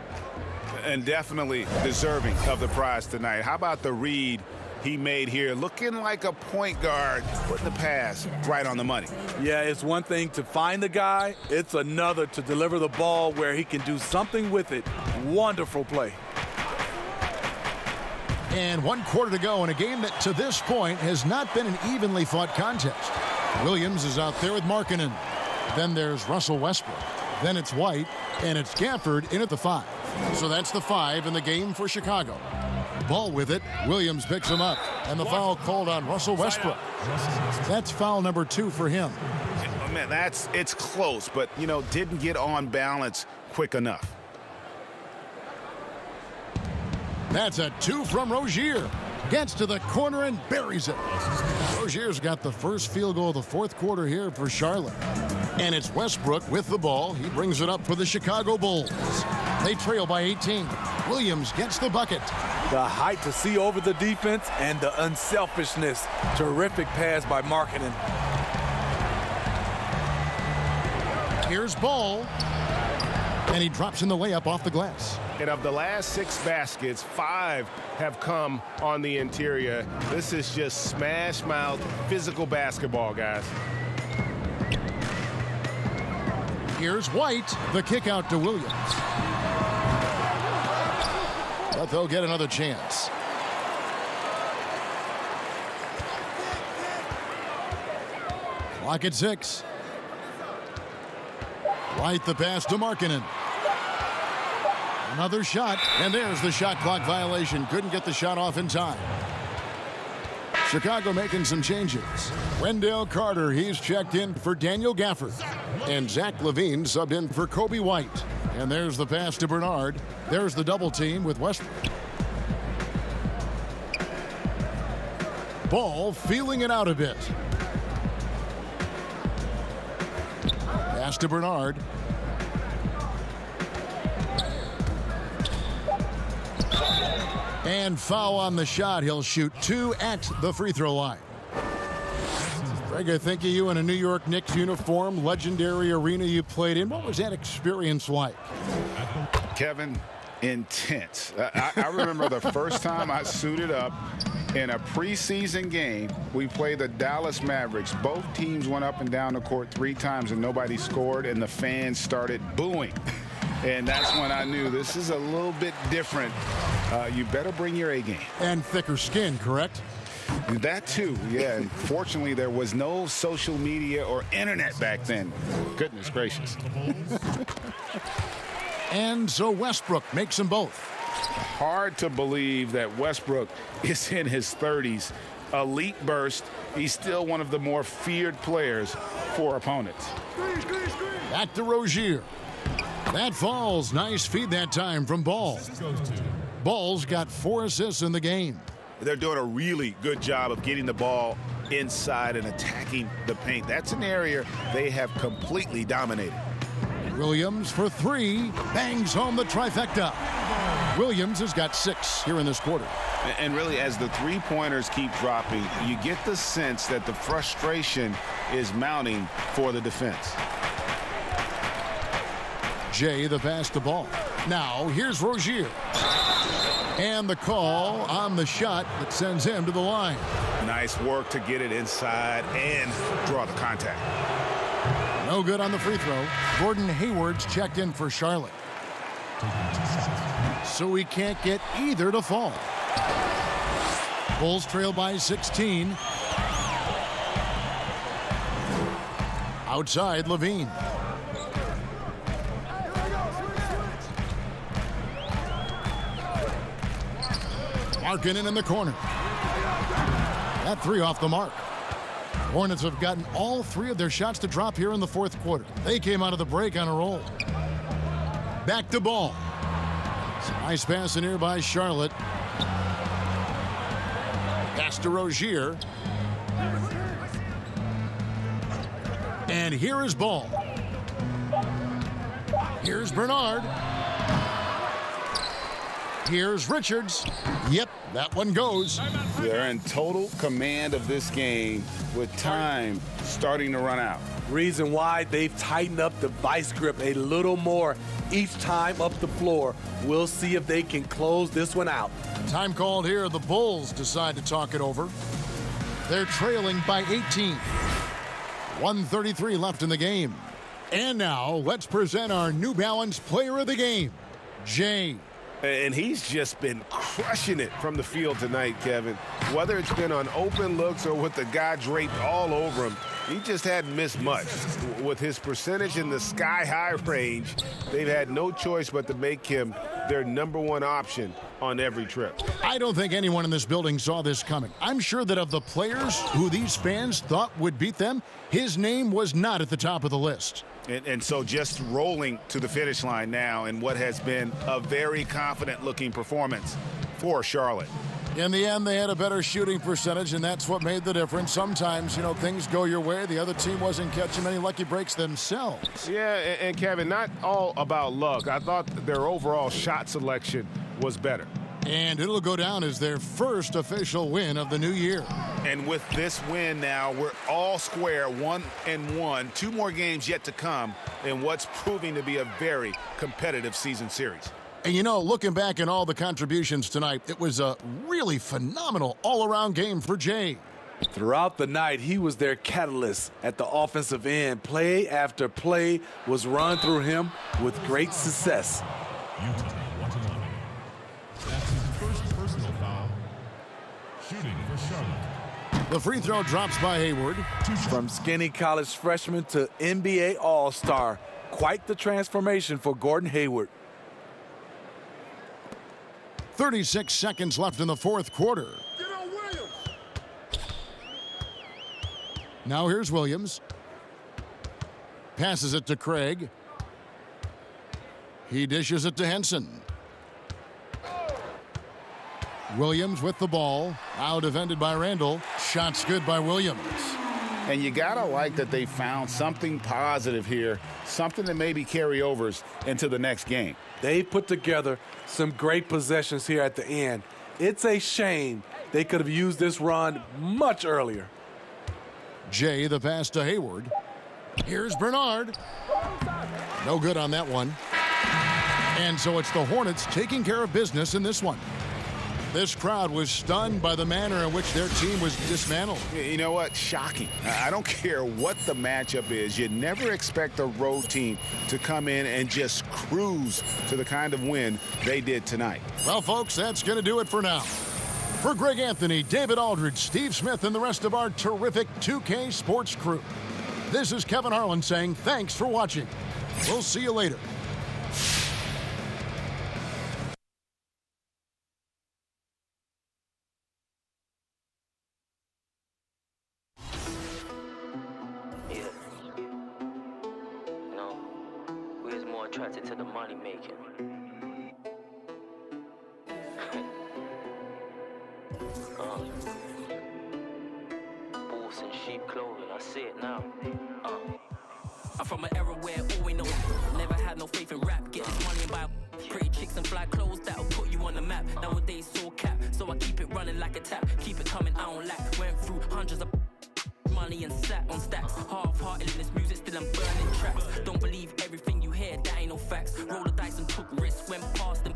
And definitely deserving of the prize tonight. How about the read he made here, looking like a point guard, putting the pass right on the money. Yeah, it's one thing to find the guy. It's another to deliver the ball where he can do something with it. Wonderful play. And 1 quarter to go in a game that to this point has not been an evenly fought contest. Williams is out there with Markkanen. Then there's Russell Westbrook. Then it's White, and it's Gafford in at the 5. So that's the 5 in the game for Chicago. Ball with it. Williams picks him up. And the foul called on Russell Westbrook. That's foul number 2 for him. Oh, man, it's close, but, didn't get on balance quick enough. That's a 2 from Rozier. Gets to the corner and buries it. Rozier's got the first field goal of the 4th quarter here for Charlotte. And it's Westbrook with the ball. He brings it up for the Chicago Bulls. They trail by 18. Williams gets the bucket. The height to see over the defense and the unselfishness. Terrific pass by Markkanen. Here's Ball. And he drops in the layup off the glass. And of the last 6 baskets, 5 have come on the interior. This is just smash mouth physical basketball, guys. Here's White. The kick out to Williams. But they'll get another chance. Clock at 6. White the pass to Markkanen. Another shot, and there's the shot clock violation. Couldn't get the shot off in time. Chicago making some changes. Wendell Carter, he's checked in for Daniel Gafford. And Zach LaVine subbed in for Kobe White. And there's the pass to Bernard. There's the double team with Westbrook. Ball feeling it out a bit. Pass to Bernard. And foul on the shot. He'll shoot 2 at the free throw line. Greg, I think of you in a New York Knicks uniform, legendary arena you played in. What was that experience like? Kevin, intense. I remember the first time I suited up in a preseason game. We played the Dallas Mavericks. Both teams went up and down the court 3 times and nobody scored, and the fans started booing. And that's when I knew this is a little bit different. You better bring your A game. And thicker skin, correct? That too, yeah. And fortunately, there was no social media or internet back then. Goodness gracious. And so Westbrook makes them both. Hard to believe that Westbrook is in his 30s. Elite burst. He's still one of the more feared players for opponents. Back to Rozier. That falls. Nice feed that time from Ball. Ball's got 4 assists in the game. They're doing a really good job of getting the ball inside and attacking the paint. That's an area they have completely dominated. Williams for 3. Bangs home the trifecta. Williams has got 6 here in this quarter. And really, as the three-pointers keep dropping, you get the sense that the frustration is mounting for the defense. Jay the pass to Ball. Now here's Rozier. And the call on the shot that sends him to the line. Nice work to get it inside and draw the contact. No good on the free throw. Gordon Hayward's checked in for Charlotte. So we can't get either to fall. Bulls trail by 16. Outside, LaVine. Markkanen in the corner. That 3 off the mark. Hornets have gotten all 3 of their shots to drop here in the 4th quarter. They came out of the break on a roll. Back to Ball. Nice pass in here by Charlotte. Pass to Rozier. And here is Ball. Here's Bernard. Here's Richards. Yep, that one goes. They're in total command of this game with time starting to run out. Reason why they've tightened up the vice grip a little more each time up the floor. We'll see if they can close this one out. Time called here. The Bulls decide to talk it over. They're trailing by 18. 1:33 left in the game. And now let's present our New Balance Player of the Game, Jay. And he's just been crushing it from the field tonight, Kevin. Whether it's been on open looks or with the guy draped all over him, he just hadn't missed much. With his percentage in the sky-high range, they've had no choice but to make him their #1 option on every trip. I don't think anyone in this building saw this coming. I'm sure that of the players who these fans thought would beat them, his name was not at the top of the list. And so just rolling to the finish line now in what has been a very confident-looking performance for Charlotte. In the end, they had a better shooting percentage, and that's what made the difference. Sometimes, you know, things go your way. The other team wasn't catching many lucky breaks themselves. Yeah, and Kevin, not all about luck. I thought their overall shot selection was better. And it'll go down as their first official win of the new year. And with this win now, we're all square, 1-1. 2 more games yet to come in what's proving to be a very competitive season series. And you know, looking back at all the contributions tonight, it was a really phenomenal all-around game for Jay. Throughout the night, he was their catalyst at the offensive end. Play after play was run through him with great success. Utah, 1-11. That's his first personal foul. Shooting for Charlotte. The free throw drops by Hayward. From skinny college freshman to NBA All-Star, quite the transformation for Gordon Hayward. 36 seconds left in the fourth quarter. Now here's Williams. Passes it to Craig. He dishes it to Henson. Williams with the ball. Now defended by Randall. Shots good by Williams. And you got to like that they found something positive here, something that maybe carry overs into the next game. They put together some great possessions here at the end. It's a shame they could have used this run much earlier. Jay, the pass to Hayward. Here's Bernard. No good on that one. And so it's the Hornets taking care of business in this one. This crowd was stunned by the manner in which their team was dismantled. You know what? Shocking. I don't care what the matchup is. You never expect a road team to come in and just cruise to the kind of win they did tonight. Well, folks, that's going to do it for now. For Greg Anthony, David Aldridge, Steve Smith, and the rest of our terrific 2K Sports crew, this is Kevin Harlan saying thanks for watching. We'll see you later. Attracted to the money making. Wolves in sheep clothing, I see it now. I'm from an era where all we know is never had no faith in rap. Get this money and buy pretty chicks and fly clothes that'll put you on the map. Nowadays, so cap, so I keep it running like a tap. Keep it coming, I don't lack. Went through hundreds of money and sat on stacks. Half-hearted in this music, still I'm burning tracks. Don't believe everything you hear, that ain't no facts. Roll the dice and took risks, went past them.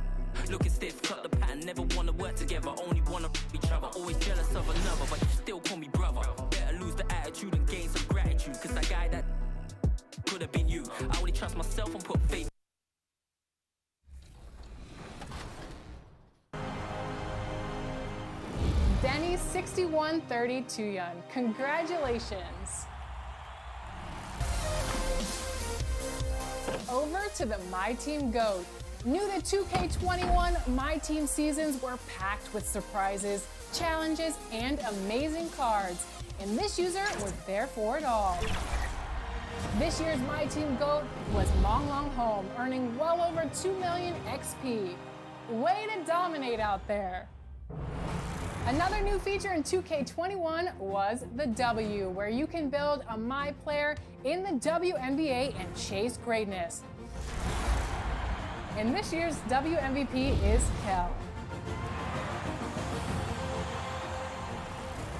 Looking stiff, cut the pattern, never wanna work together, only wanna each other. Always jealous of another, but you still call me brother. Better lose the attitude and gain some gratitude, cause that guy that could have been you. I only trust myself and put faith. Denny's 61-32 young. Congratulations. Over to the My Team GOAT. New to 2K21, My Team seasons were packed with surprises, challenges, and amazing cards. And this user was there for it all. This year's My Team GOAT was Long Long Home, earning well over 2 million XP. Way to dominate out there. Another new feature in 2K21 was the W, where you can build a My player in the WNBA and chase greatness. and this year's WMVP is Kel.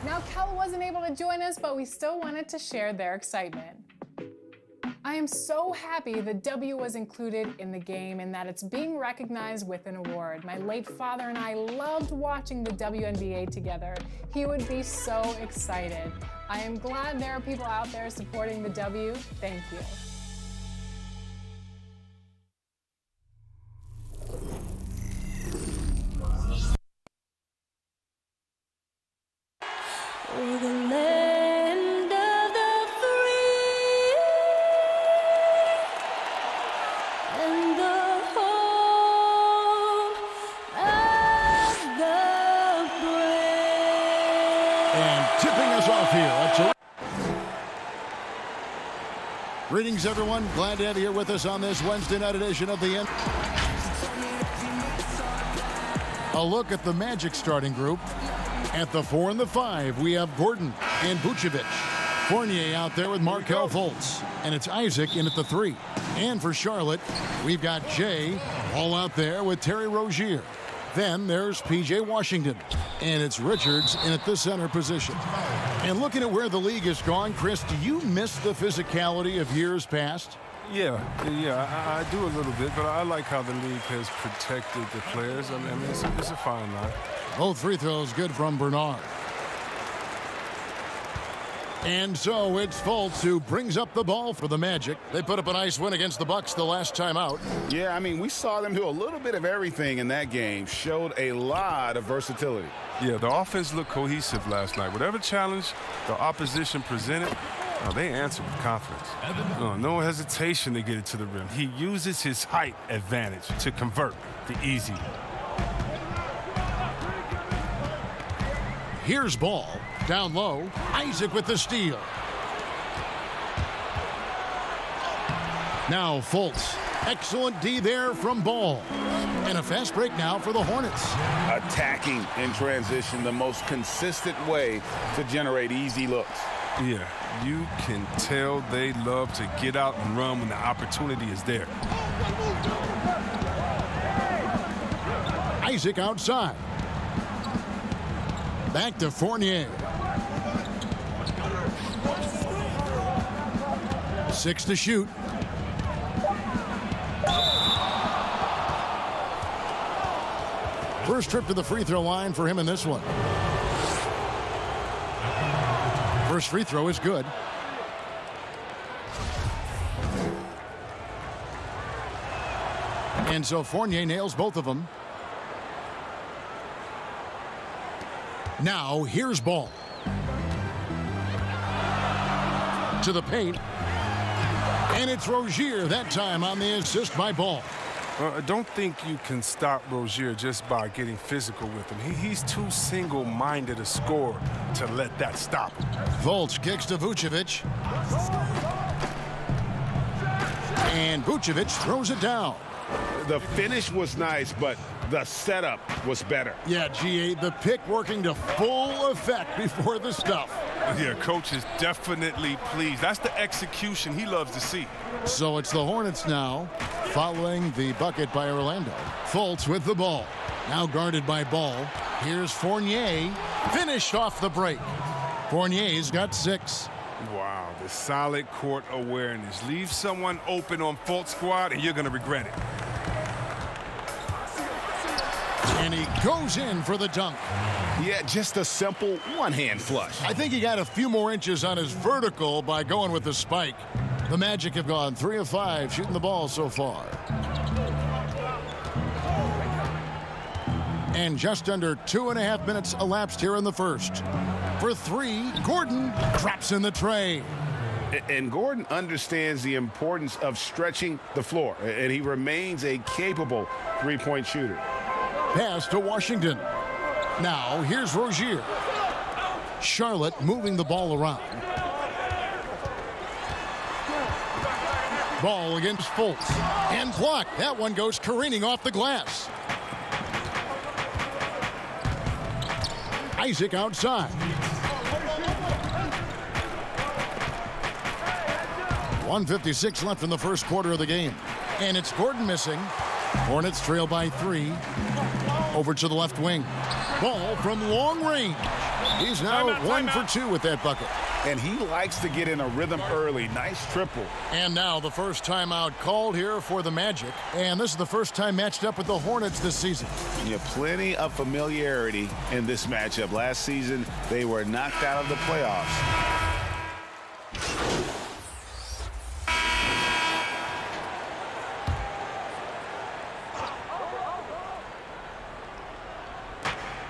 Now, Kel wasn't able to join us, but we still wanted to share their excitement. I am so happy the W was included in the game and that it's being recognized with an award. My late father and I loved watching the WNBA together. He would be so excited. I am glad there are people out there supporting the W. Thank you. Greetings, everyone. Glad to have you here with us on this Wednesday night edition of the End. A look at the Magic starting group. At the 4 and the 5, we have Gordon and Vucevic. Fournier out there with Markelle Fultz. And it's Isaac in at the 3. And for Charlotte, we've got Jay all out there with Terry Rozier. Then there's P.J. Washington. And it's Richards in at the center position. And looking at where the league has gone, Chris, do you miss the physicality of years past? Yeah, I do a little bit, but I like how the league has protected the players. I mean, it's a fine line. Both free throws good from Bernard. And so it's Fultz who brings up the ball for the Magic. They put up a nice win against the Bucks the last time out. Yeah, I mean, we saw them do a little bit of everything in that game. Showed a lot of versatility. Yeah, the offense looked cohesive last night. Whatever challenge the opposition presented, they answered with confidence. No hesitation to get it to the rim. He uses his height advantage to convert the easy. Here's Ball. Down low, Isaac with the steal. Now Fultz. Excellent D there from Ball. And a fast break now for the Hornets. Attacking in transition, the most consistent way to generate easy looks. Yeah, you can tell they love to get out and run when the opportunity is there. Isaac outside. Back to Fournier. 6 to shoot. First trip to the free throw line for him in this one. First free throw is good. And so Fournier nails both of them. Now here's Ball. To the paint. And it's Rozier that time on the assist by Ball. I don't think you can stop Rozier just by getting physical with him. He's too single-minded a scorer to let that stop him. Fultz kicks to Vucevic. And Vucevic throws it down. The finish was nice, but the setup was better. Yeah, GA, the pick working to full effect before the stuff. Yeah, coach is definitely pleased. That's the execution he loves to see. So it's the Hornets now, following the bucket by Orlando. Fultz with the ball. Now guarded by Ball. Here's Fournier. Finished off the break. Fournier's got 6. Wow, the solid court awareness. Leave someone open on Fultz squad and you're going to regret it. And he goes in for the dunk. Yeah, just a simple one-hand flush. I think he got a few more inches on his vertical by going with the spike. The Magic have gone 3 of 5 shooting the ball so far. And just under 2.5 minutes elapsed here in the first. For 3, Gordon drops in the tray. And Gordon understands the importance of stretching the floor, and he remains a capable three-point shooter. Pass to Washington. Now here's Rozier. Charlotte moving the ball around. Ball against Fultz. And blocked. That one goes careening off the glass. Isaac outside. 1:56 left in the first quarter of the game. And it's Gordon missing. Hornets trail by 3. Over to the left wing. Ball from long range. He's now 1 for 2 with that bucket. And he likes to get in a rhythm early. Nice triple. And now the first timeout called here for the Magic. And this is the first time matched up with the Hornets this season. You have plenty of familiarity in this matchup. Last season, they were knocked out of the playoffs.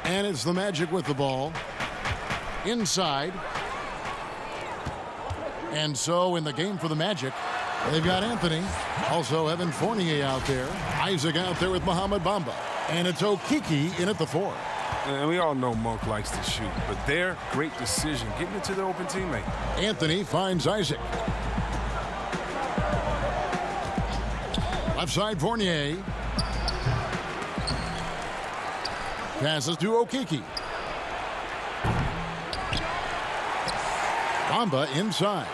And it's the Magic with the ball. Inside. And so in the game for the Magic, they've got Anthony. Also Evan Fournier out there. Isaac out there with Mohamed Bamba. And it's Okiki in at the 4. And we all know Monk likes to shoot, but their great decision getting it to the open teammate. Anthony finds Isaac. Left side Fournier. Passes to Okiki. Bamba inside.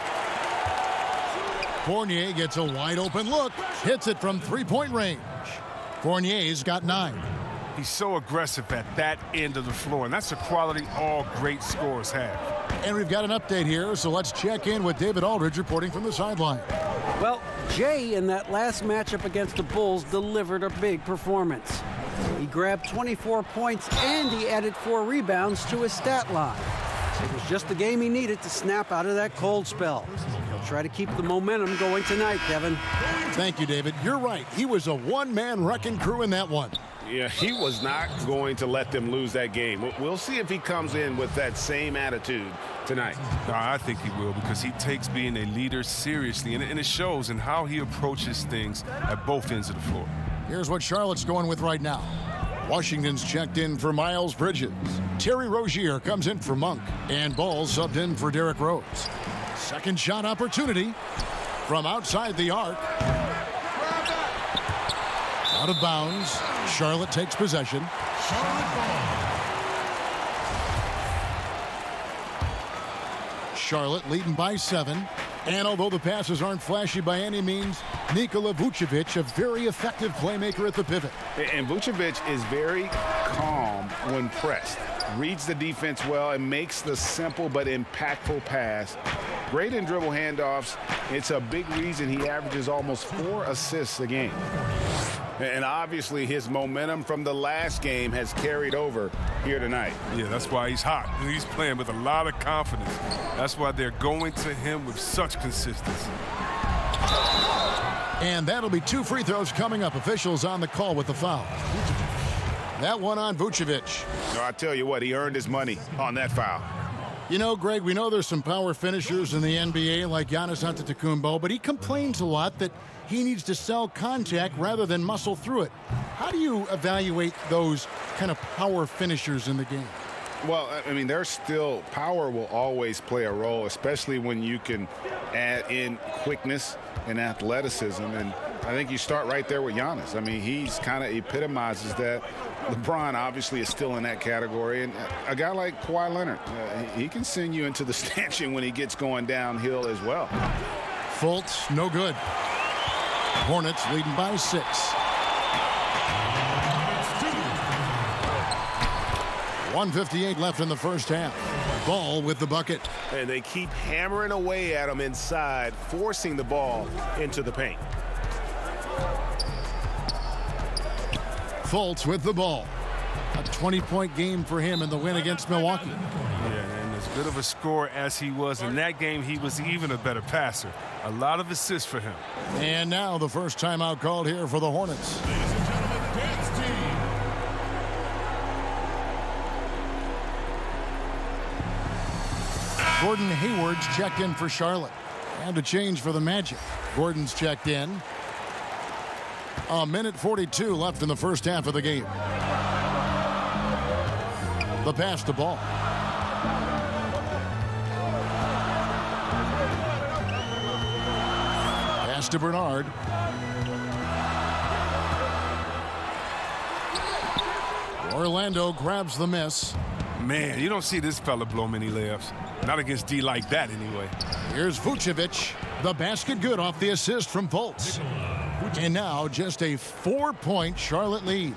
Fournier gets a wide open look. Hits it from 3-point range. Fournier's got 9. He's so aggressive at that end of the floor, and that's a quality all great scorers have. And we've got an update here, so let's check in with David Aldridge reporting from the sideline. Well, Jay in that last matchup against the Bulls delivered a big performance. He grabbed 24 points and he added 4 rebounds to his stat line. It was just the game he needed to snap out of that cold spell. He'll try to keep the momentum going tonight, Kevin. Thank you, David. You're right. He was a one-man wrecking crew in that one. Yeah, he was not going to let them lose that game. We'll see if he comes in with that same attitude tonight. No, I think he will, because he takes being a leader seriously, and it shows in how he approaches things at both ends of the floor. Here's what Charlotte's going with right now. Washington's checked in for Miles Bridges. Terry Rozier comes in for Monk. And Ball subbed in for Derrick Rose. Second shot opportunity from outside the arc. Out of bounds. Charlotte takes possession. Charlotte leading by 7. And although the passes aren't flashy by any means, Nikola Vucevic, a very effective playmaker at the pivot. And Vucevic is very calm when pressed. Reads the defense well and makes the simple but impactful pass. Great in dribble handoffs. It's a big reason he averages almost 4 assists a game. And obviously his momentum from the last game has carried over here tonight. Yeah, that's why he's hot. He's playing with a lot of confidence. That's why they're going to him with such consistency. And that'll be 2 free throws coming up. Officials on the call with the foul. That one on Vucevic. No, I tell you what, he earned his money on that foul. You know, Greg, we know there's some power finishers in the NBA like Giannis Antetokounmpo, but he complains a lot that he needs to sell contact rather than muscle through it. How do you evaluate those kind of power finishers in the game? Well, I mean, there's still power will always play a role, especially when you can add in quickness and athleticism. And I think you start right there with Giannis. I mean, he's kind of epitomizes that. LeBron obviously is still in that category. And a guy like Kawhi Leonard, he can send you into the stanchion when he gets going downhill as well. Fultz, no good. Hornets leading by 6. .158 left in the first half. Ball with the bucket. And they keep hammering away at him inside, forcing the ball into the paint. Fultz with the ball. A 20-point game for him in the win against Milwaukee. Yeah, and as good of a scorer as he was in that game, he was even a better passer. A lot of assists for him. And now the first timeout called here for the Hornets. Ladies and gentlemen, dance team. Gordon Hayward's checked in for Charlotte. And a change for the Magic. Gordon's checked in. 1:42 left in the first half of the game. The pass to Ball. Pass to Bernard. Orlando grabs the miss. Man, you don't see this fella blow many layups. Not against D like that, anyway. Here's Vucevic. The basket good off the assist from Fultz. And now just a 4-point Charlotte lead.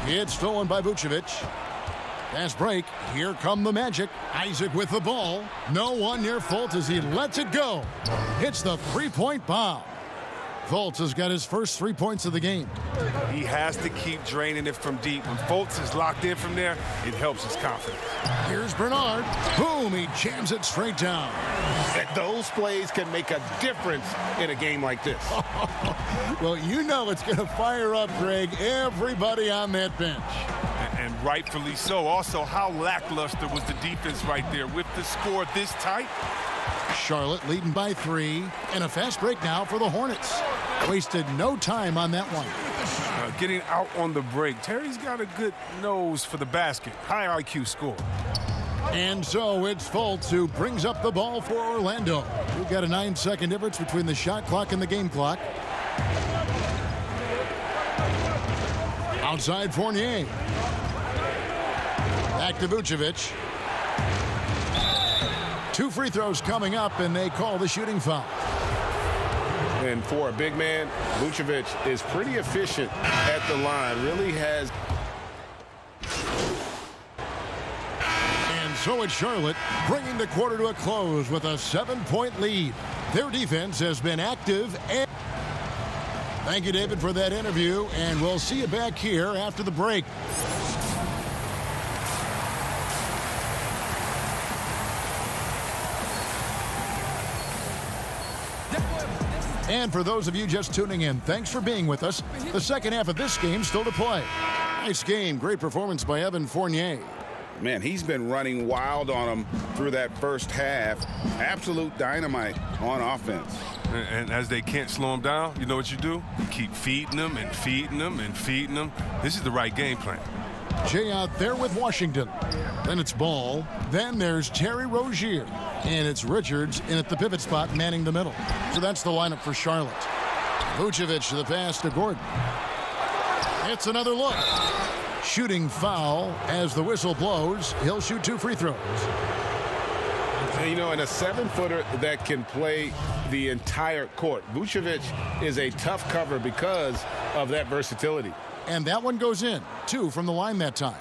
It's stolen by Vucevic. Fast break. Here come the Magic. Isaac with the ball. No one near Fultz as he lets it go. Hits the three-point bomb. Fultz has got his first 3 points of the game. He has to keep draining it from deep. When Fultz is locked in from there, it helps his confidence. Here's Bernard. Boom, he jams it straight down. Those plays can make a difference in a game like this. Well, you know it's going to fire up, Greg, everybody on that bench. And rightfully so. Also, how lackluster was the defense right there with the score this tight? Charlotte leading by 3, and a fast break now for the Hornets. Wasted no time on that one. Getting out on the break. Terry's got a good nose for the basket. High IQ score. And so it's Fultz who brings up the ball for Orlando. We've got a 9-second difference between the shot clock and the game clock. Outside Fournier. Back to Vucevic. 2 free throws coming up, and they call the shooting foul. And for a big man, Vucevic is pretty efficient at the line. Really has. And so it's Charlotte bringing the quarter to a close with a 7-point lead. Their defense has been active. And thank you, David, for that interview, and we'll see you back here after the break. And for those of you just tuning in, thanks for being with us. The second half of this game still to play. Nice game. Great performance by Evan Fournier. Man, he's been running wild on him through that first half. Absolute dynamite on offense. And as they can't slow him down, you know what you do? You keep feeding them and feeding them and feeding them. This is the right game plan. Jay out there with Washington. Then it's Ball. Then there's Terry Rozier. And it's Richards in at the pivot spot manning the middle. So that's the lineup for Charlotte. Vucevic to the pass to Gordon. It's another look. Shooting foul as the whistle blows. He'll shoot 2 free throws. You know, in a 7-footer that can play the entire court, Vucevic is a tough cover because of that versatility. And that one goes in. 2 from the line that time.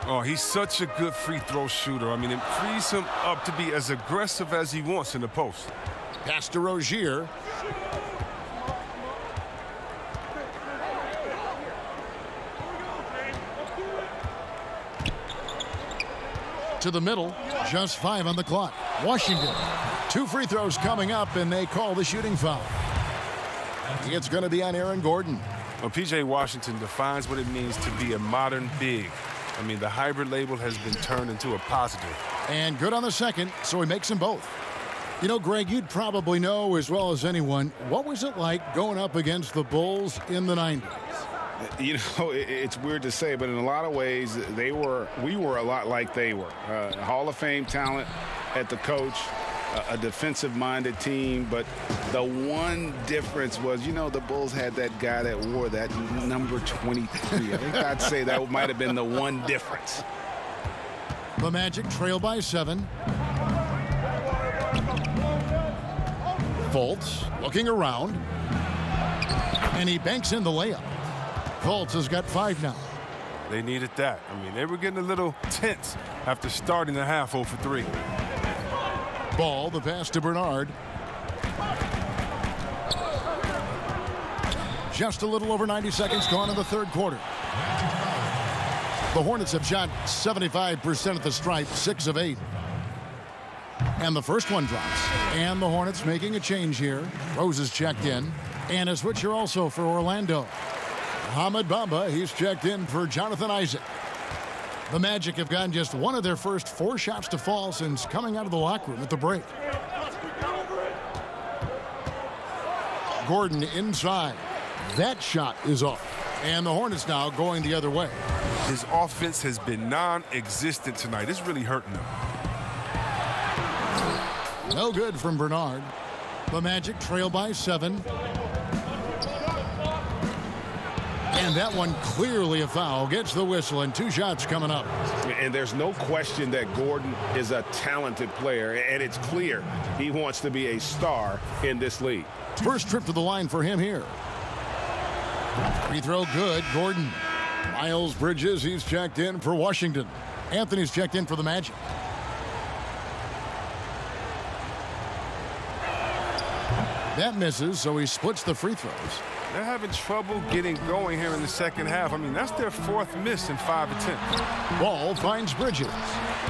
Oh, he's such a good free throw shooter. I mean, it frees him up to be as aggressive as he wants in the post. Pass to Rozier. To the middle, just 5 on the clock. Washington, 2 free throws coming up, and they call the shooting foul. It's going to be on Aaron Gordon. Well, P.J. Washington defines what it means to be a modern big. I mean, the hybrid label has been turned into a positive. And good on the second, so he makes them both. You know, Greg, you'd probably know as well as anyone, what was it like going up against the Bulls in the 90s? You know, it's weird to say, but in a lot of ways, we were a lot like they were. Hall of Fame talent at the coach, a defensive-minded team, but the one difference was, you know, the Bulls had that guy that wore that number 23. I think I'd say that might have been the one difference. The Magic trail by 7. Fultz looking around, and he banks in the layup. Fultz has got 5 now. They needed that. I mean, they were getting a little tense after starting the half 0 for 3. Ball, the pass to Bernard. Just a little over 90 seconds gone in the third quarter. The Hornets have shot 75% at the stripe, 6 of 8. And the first one drops. And the Hornets making a change here. Rose is checked in. And a switcher also for Orlando. Ahmed Bamba, he's checked in for Jonathan Isaac. The Magic have gotten just one of their first 4 shots to fall since coming out of the locker room at the break. Gordon inside. That shot is off. And the Hornets now going the other way. His offense has been non-existent tonight. It's really hurting them. No good from Bernard. The Magic trail by 7. And that one clearly a foul. Gets the whistle, and 2 shots coming up. And there's no question that Gordon is a talented player, and it's clear he wants to be a star in this league. First trip to the line for him here. Free throw good. Gordon. Miles Bridges, he's checked in for Washington. Anthony's checked in for the Magic. That misses, so he splits the free throws. They're having trouble getting going here in the second half. I mean, that's their 4th miss in 5 attempts. Ball finds Bridges.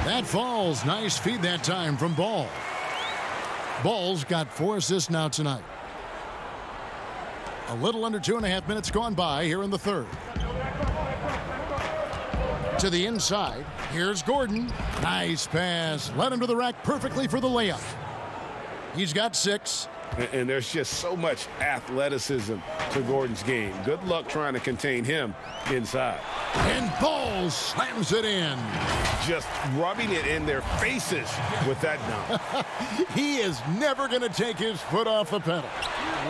That falls. Nice feed that time from Ball. Ball's got 4 assists now tonight. A little under 2.5 minutes gone by here in the third. To the inside. Here's Gordon. Nice pass. Led him to the rack perfectly for the layup. He's got 6. And there's just so much athleticism to Gordon's game. Good luck trying to contain him inside. And Ball slams it in. Just rubbing it in their faces with that dunk. He is never going to take his foot off the pedal.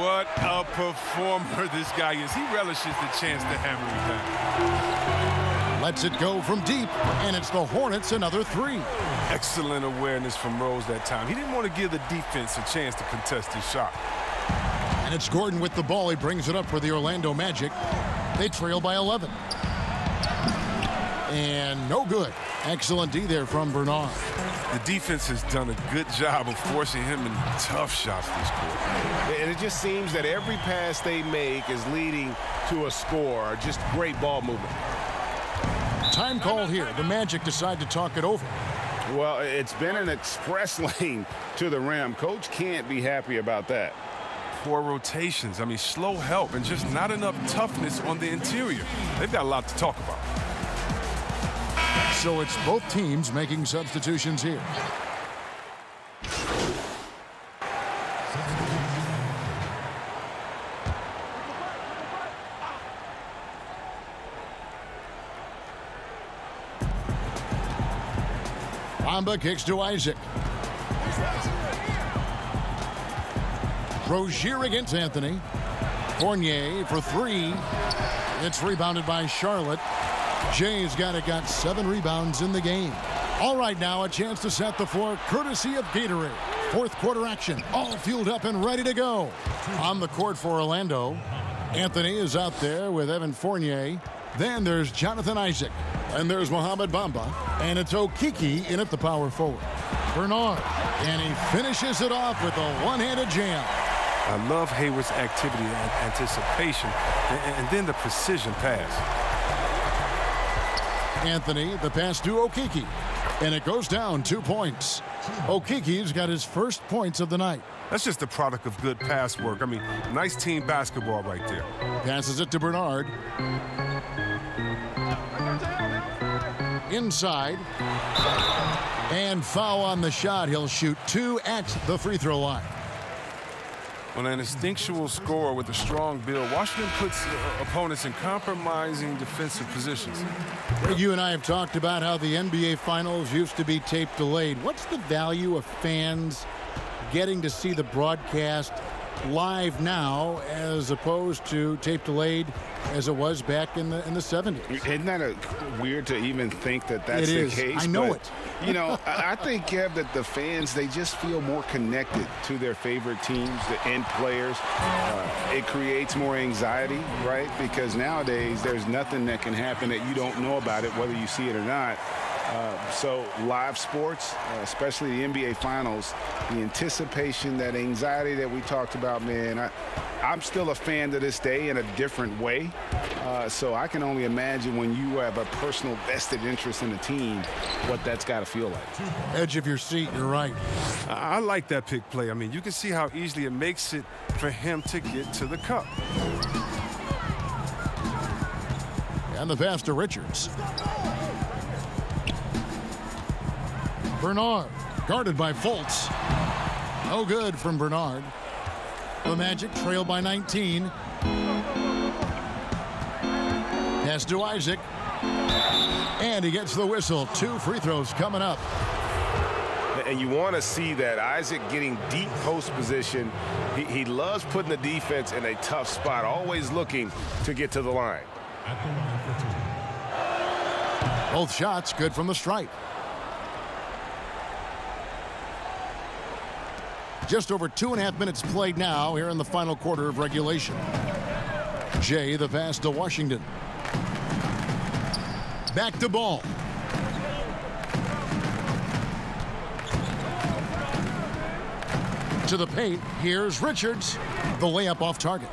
What a performer this guy is. He relishes the chance to hammer it back. Lets it go from deep, and it's the Hornets another 3. Excellent awareness from Rose that time. He didn't want to give the defense a chance to contest his shot. And it's Gordon with the ball. He brings it up for the Orlando Magic. They trail by 11. And no good. Excellent D there from Bernard. The defense has done a good job of forcing him in tough shots this quarter. And it just seems that every pass they make is leading to a score. Just great ball movement. Time call here. The Magic decide to talk it over. Well, it's been an express lane to the rim. Coach can't be happy about that. Poor rotations. I mean, slow help and just not enough toughness on the interior. They've got a lot to talk about. So it's both teams making substitutions here. Bamba kicks to Isaac. Rozier against Anthony. Fournier for 3. It's rebounded by Charlotte. Jay's got 7 rebounds in the game. All right, now a chance to set the floor courtesy of Gatorade. 4th quarter action, all fueled up and ready to go. On the court for Orlando, Anthony is out there with Evan Fournier. Then there's Jonathan Isaac. And there's Mohamed Bamba. And it's Okiki in at the power forward. Bernard. And he finishes it off with a one-handed jam. I love Hayward's activity and anticipation, and then the precision pass. Anthony, the pass to Okiki. And it goes down 2 points. Okiki's got his first points of the night. That's just a product of good pass work. I mean, nice team basketball right there. Passes it to Bernard. Inside. And foul on the shot. He'll shoot 2 at the free throw line. Well, an instinctual scorer with a strong build, Washington puts opponents in compromising defensive positions. You and I have talked about how the NBA Finals used to be tape delayed. What's the value of fans getting to see the broadcast live now as opposed to tape delayed as it was back in the 70s? Isn't that weird to even think that that's the case? I know it. You know, I think, Kev, that the fans, they just feel more connected to their favorite teams and players. It creates more anxiety, right? Because nowadays there's nothing that can happen that you don't know about it, whether you see it or not. So live sports, especially the NBA Finals, the anticipation, that anxiety that we talked about, man, I'm still a fan to this day in a different way. So I can only imagine when you have a personal vested interest in a team, what that's got to feel like. Edge of your seat, you're right. I like that pick play. I mean, you can see how easily it makes it for him to get to the cup. And the pass to Richards. Bernard, guarded by Fultz. No good from Bernard. The Magic trail by 19. Pass to Isaac. And he gets the whistle. 2 free throws coming up. And you want to see that Isaac getting deep post position. He loves putting the defense in a tough spot, always looking to get to the line. at the line for two. Both shots good from the stripe. Just over 2.5 minutes played now here in the final quarter of regulation. Jay the pass to Washington. Back to Ball. To the paint, here's Richards. The layup off target.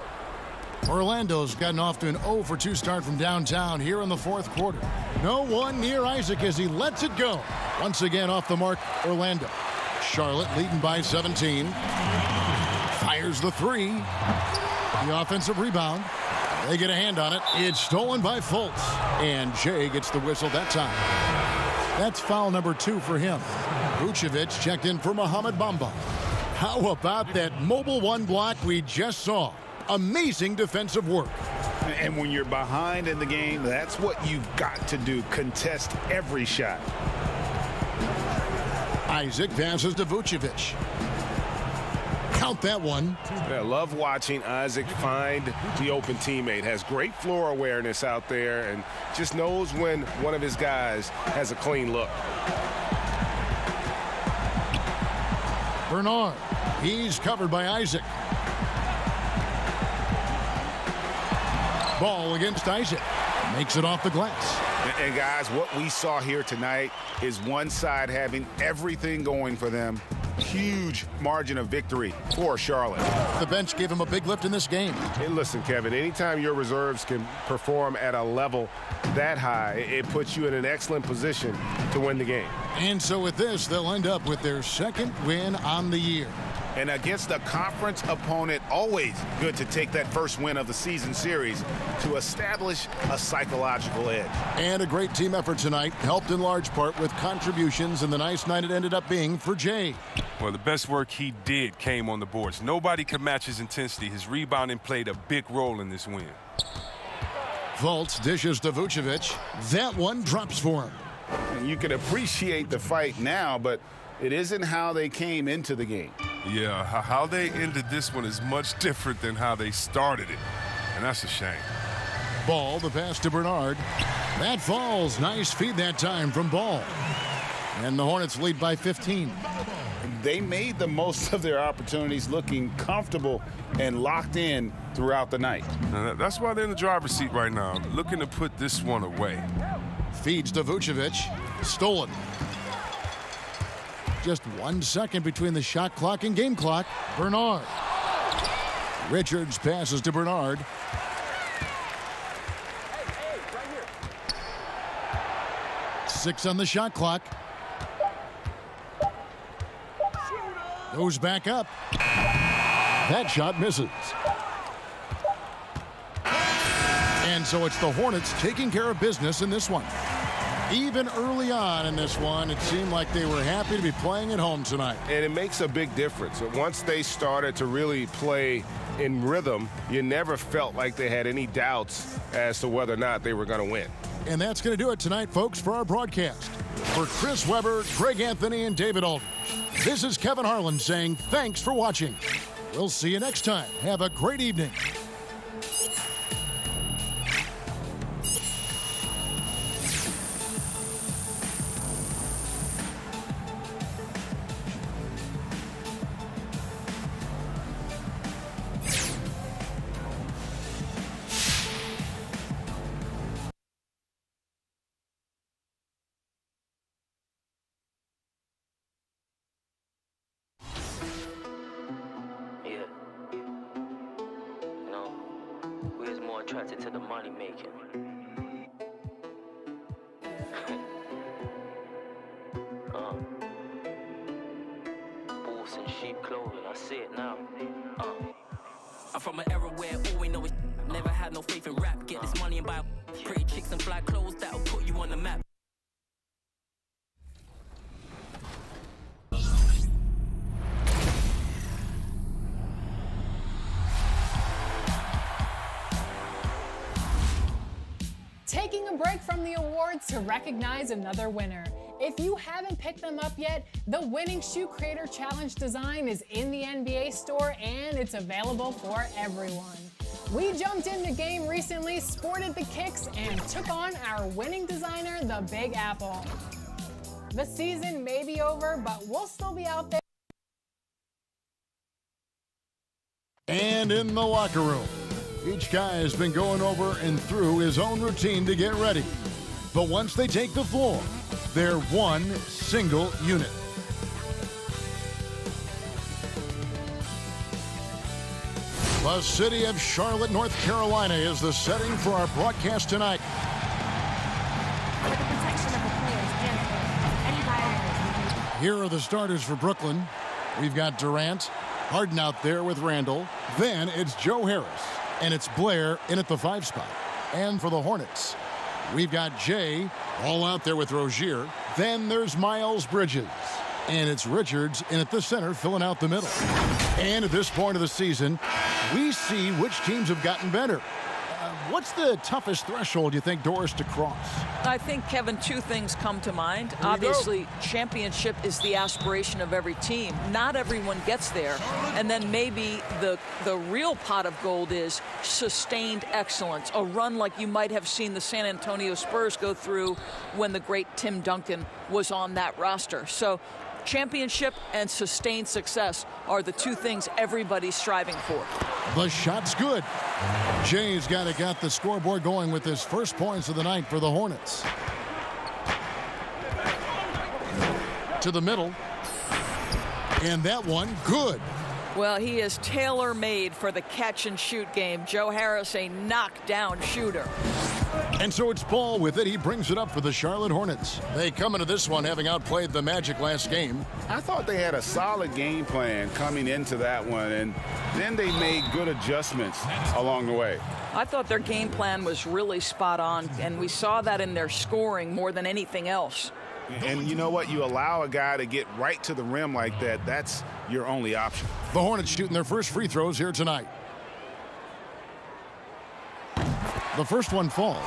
Orlando's gotten off to an 0 for 2 start from downtown here in the fourth quarter. No one near Isaac as he lets it go. Once again off the mark, Orlando. Charlotte leading by 17. Fires the three. The offensive rebound. They get a hand on it. It's stolen by Fultz. And Jay gets the whistle that time. That's foul number 2 for him. Vucevic checked in for Mohamed Bamba. How about that mobile one block we just saw? Amazing defensive work. And when you're behind in the game, that's what you've got to do. Contest every shot. Isaac passes to Vucevic. Count that one. I love watching Isaac find the open teammate. Has great floor awareness out there and just knows when one of his guys has a clean look. Bernard. He's covered by Isaac. Ball against Isaac. Makes it off the glass. And guys, what we saw here tonight is one side having everything going for them. Huge margin of victory for Charlotte. The bench gave him a big lift in this game. Hey, listen, Kevin, anytime your reserves can perform at a level that high, it puts you in an excellent position to win the game. And so with this, they'll end up with their second win on the year. And against a conference opponent, always good to take that first win of the season series to establish a psychological edge. And a great team effort tonight, helped in large part with contributions, and the nice night it ended up being for Jay. Well, the best work he did came on the boards. Nobody could match his intensity. His rebounding played a big role in this win. Fultz dishes to Vucevic. That one drops for him. And you can appreciate the fight now, but it isn't how they came into the game. Yeah, how they ended this one is much different than how they started it. And that's a shame. Ball, the pass to Bernard. That falls. Nice feed that time from Ball. And the Hornets lead by 15. They made the most of their opportunities, looking comfortable and locked in throughout the night. Now, that's why they're in the driver's seat right now, looking to put this one away. Feeds to Vucevic. Stolen. Just 1 second between the shot clock and game clock. Bernard. Richards passes to Bernard. Right here. 6 on the shot clock. Goes back up. That shot misses. And so it's the Hornets taking care of business in this one. Even early on in this one, it seemed like they were happy to be playing at home tonight. And it makes a big difference. Once they started to really play in rhythm, you never felt like they had any doubts as to whether or not they were going to win. And that's going to do it tonight, folks, for our broadcast. For Chris Webber, Greg Anthony, and David Aldridge, this is Kevin Harlan saying thanks for watching. We'll see you next time. Have a great evening. Attracted to the money making. Wolves in sheep clothing, I see it now. I'm from an era where all we know is never had no faith in rap. Get this money and buy pretty chicks and fly clothes that'll put you on the map. Taking a break from the awards to recognize another winner. If you haven't picked them up yet, the Winning Shoe Creator Challenge design is in the NBA store and it's available for everyone. We jumped in the game recently, sported the kicks, and took on our winning designer, the Big Apple. The season may be over, but we'll still be out there. And in the locker room, each guy has been going over and through his own routine to get ready. But once they take the floor, they're one single unit. The city of Charlotte, North Carolina is the setting for our broadcast tonight. For the protection of the players and any violators. Here are the starters for Brooklyn. We've got Durant, Harden out there with Randall. Then it's Joe Harris, and it's Blair in at the 5 spot. And for the Hornets, we've got Jay all out there with Rozier. Then there's Miles Bridges, and it's Richards in at the center filling out the middle. And at this point of the season, we see which teams have gotten better. What's the toughest threshold you think, Doris, to cross? I think, Kevin, 2 things come to mind. Obviously, championship is the aspiration of every team. Not everyone gets there. And then maybe the real pot of gold is sustained excellence, a run like you might have seen the San Antonio Spurs go through when the great Tim Duncan was on that roster. So championship and sustained success are the 2 things everybody's striving for. The shot's good. Jay's got the scoreboard going with his first points of the night for the Hornets. To the middle. And that one, good. Well, he is tailor-made for the catch-and-shoot game. Joe Harris, a knockdown shooter. And so it's Ball with it. He brings it up for the Charlotte Hornets. They come into this one having outplayed the Magic last game. I thought they had a solid game plan coming into that one, and then they made good adjustments along the way. I thought their game plan was really spot on, and we saw that in their scoring more than anything else. And you know what? You allow a guy to get right to the rim like that, that's your only option. The Hornets shooting their first free throws here tonight. The first one falls.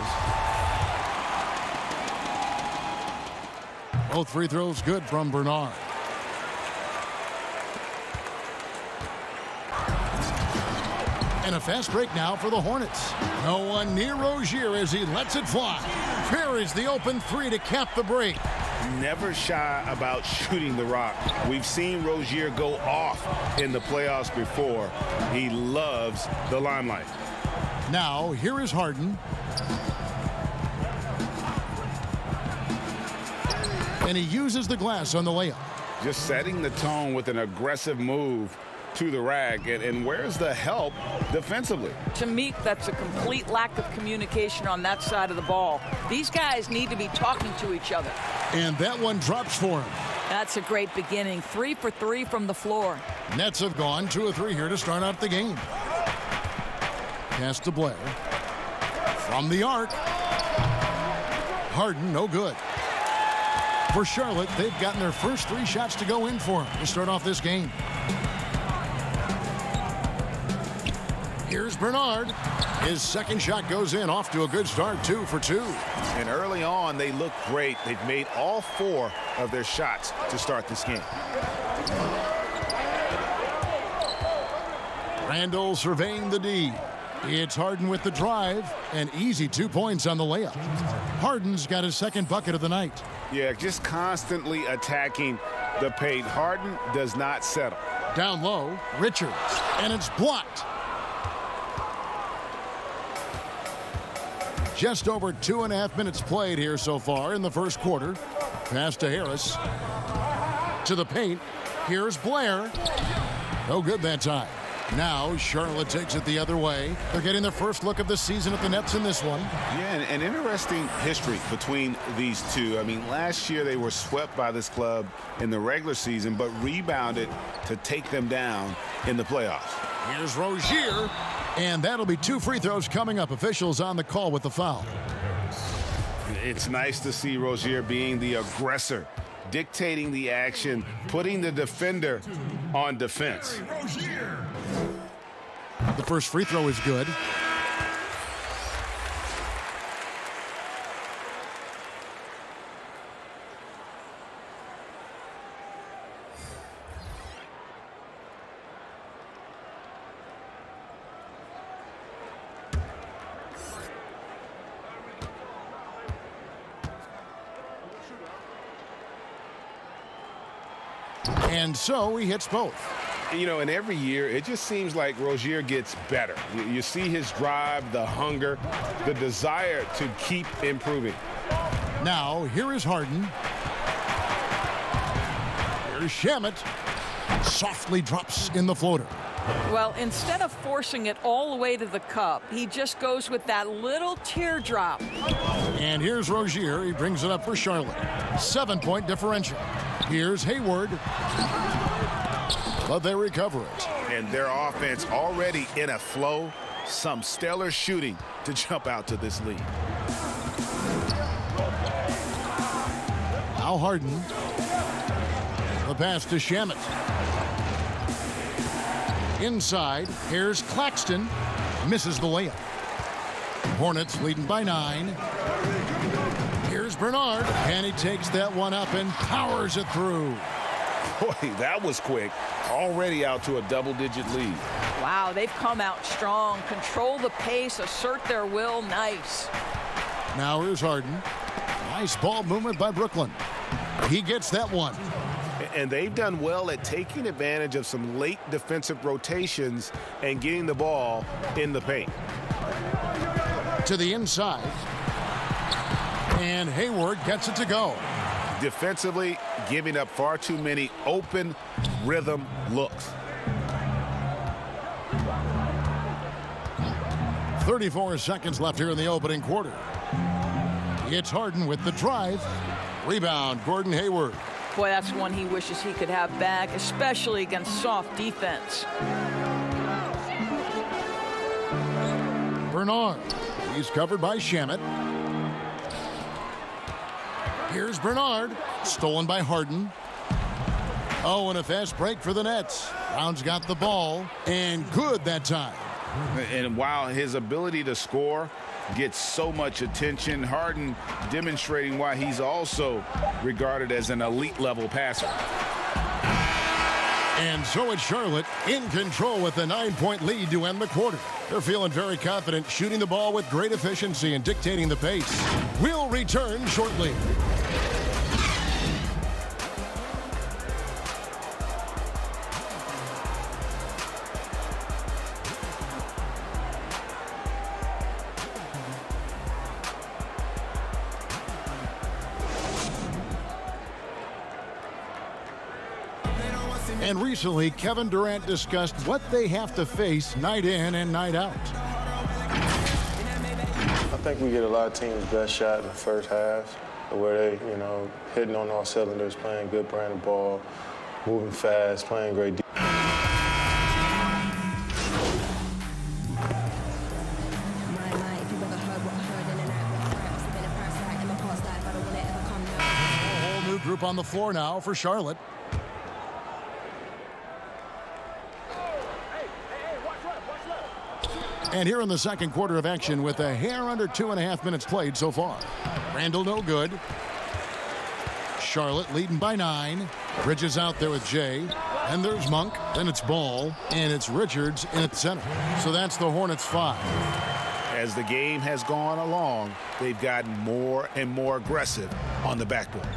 Both free throws good from Bernard. And a fast break now for the Hornets. No one near Rozier as he lets it fly. Parries the open 3 to cap the break. Never shy about shooting the rock. We've seen Rozier go off in the playoffs before. He loves the limelight. Now, here is Harden. And he uses the glass on the layup. Just setting the tone with an aggressive move to the rack. And where's the help defensively? To me, that's a complete lack of communication on that side of the ball. These guys need to be talking to each other. And that one drops for him. That's a great beginning. 3 for 3 from the floor. Nets have gone 2 of 3 here to start out the game. Pass to Blair. From the arc. Harden, no good. For Charlotte, they've gotten their first 3 shots to go in for him to start off this game. Here's Bernard. His second shot goes in, off to a good start, 2 for 2. And early on, they look great. They've made all 4 of their shots to start this game. Randall surveying the D. It's Harden with the drive, and easy 2 points on the layup. Harden's got his second bucket of the night. Yeah, just constantly attacking the paint. Harden does not settle. Down low, Richards, and it's blocked. Just over 2.5 minutes played here so far in the first quarter. Pass to Harris. To the paint. Here's Blair. No good that time. Now Charlotte takes it the other way. They're getting their first look of the season at the Nets in this one. Yeah, an interesting history between these two. I mean, last year they were swept by this club in the regular season, but rebounded to take them down in the playoffs. Here's Rozier, and that'll be 2 free throws coming up. Officials on the call with the foul. It's nice to see Rozier being the aggressor, dictating the action, putting the defender on defense. The first free throw is good. And so he hits both. You know, and every year, it just seems like Rozier gets better. You see his drive, the hunger, the desire to keep improving. Now, here is Harden. Here's Shamet. Softly drops in the floater. Well, instead of forcing it all the way to the cup, he just goes with that little teardrop. And here's Rozier. He brings it up for Charlotte. 7-point differential. Here's Hayward. But they recover it. And their offense already in a flow. Some stellar shooting to jump out to this lead. Now Harden. The pass to Shamet. Inside, here's Claxton. Misses the layup. Hornets leading by 9. Here's Bernard. And he takes that one up and powers it through. Boy, that was quick. Already out to a double-digit lead. Wow, they've come out strong. Control the pace, assert their will. Nice. Now here's Harden. Nice ball movement by Brooklyn. He gets that one. And they've done well at taking advantage of some late defensive rotations and getting the ball in the paint. To the inside. And Hayward gets it to go. Defensively, giving up far too many open rhythm looks. 34 seconds left here in the opening quarter. It's Harden with the drive. Rebound, Gordon Hayward. Boy, that's one he wishes he could have back, especially against soft defense. Bernard. He's covered by Shamet. Here's Bernard. Stolen by Harden. Oh, and a fast break for the Nets. Brown's got the ball, and good that time. And while his ability to score gets so much attention, Harden demonstrating why he's also regarded as an elite level passer. And so it's Charlotte in control with a 9-point lead to end the quarter. They're feeling very confident, shooting the ball with great efficiency and dictating the pace. We'll return shortly. And recently, Kevin Durant discussed what they have to face night in and night out. I think we get a lot of teams' best shot in the first half, where they, hitting on all cylinders, playing good brand of ball, moving fast, playing great defense. A whole new group on the floor now for Charlotte. And here in the second quarter of action with a hair under 2.5 minutes played so far. Randall no good. Charlotte leading by 9. Bridges out there with Jay. And there's Monk. Then it's Ball. And it's Richards in at center. So that's the Hornets 5. As the game has gone along, they've gotten more and more aggressive on the backboard.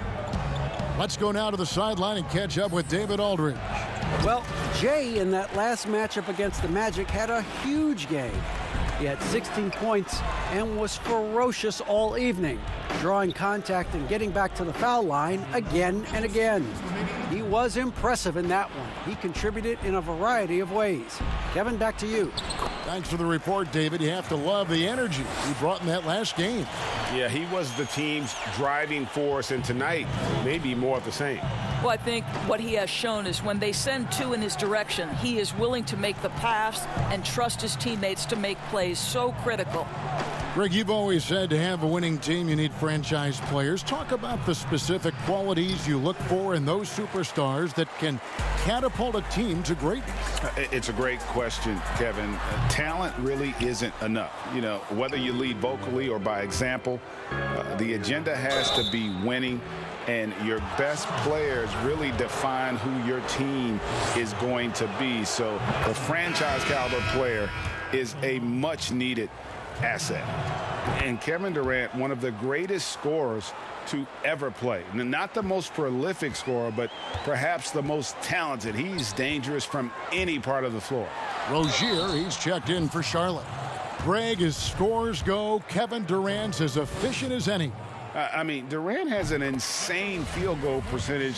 Let's go now to the sideline and catch up with David Aldridge. Well, Jay in that last matchup against the Magic had a huge game. He had 16 points and was ferocious all evening, drawing contact and getting back to the foul line again and again. He was impressive in that one. He contributed in a variety of ways. Kevin, back to you. Thanks for the report, David. You have to love the energy he brought in that last game. Yeah, he was the team's driving force, and tonight, maybe more of the same. Well, I think what he has shown is when they send two in his direction, he is willing to make the pass and trust his teammates to make plays so critical. Greg, you've always said to have a winning team, you need franchise players. Talk about the specific qualities you look for in those superstars that can catapult a team to greatness. It's a great question, Kevin. Talent really isn't enough. Whether you lead vocally or by example, the agenda has to be winning. And your best players really define who your team is going to be. So the franchise caliber player is a much needed asset. And Kevin Durant, one of the greatest scorers to ever play. Not the most prolific scorer, but perhaps the most talented. He's dangerous from any part of the floor. Rozier, he's checked in for Charlotte. Greg, as scores go, Kevin Durant's as efficient as any. I mean, Durant has an insane field goal percentage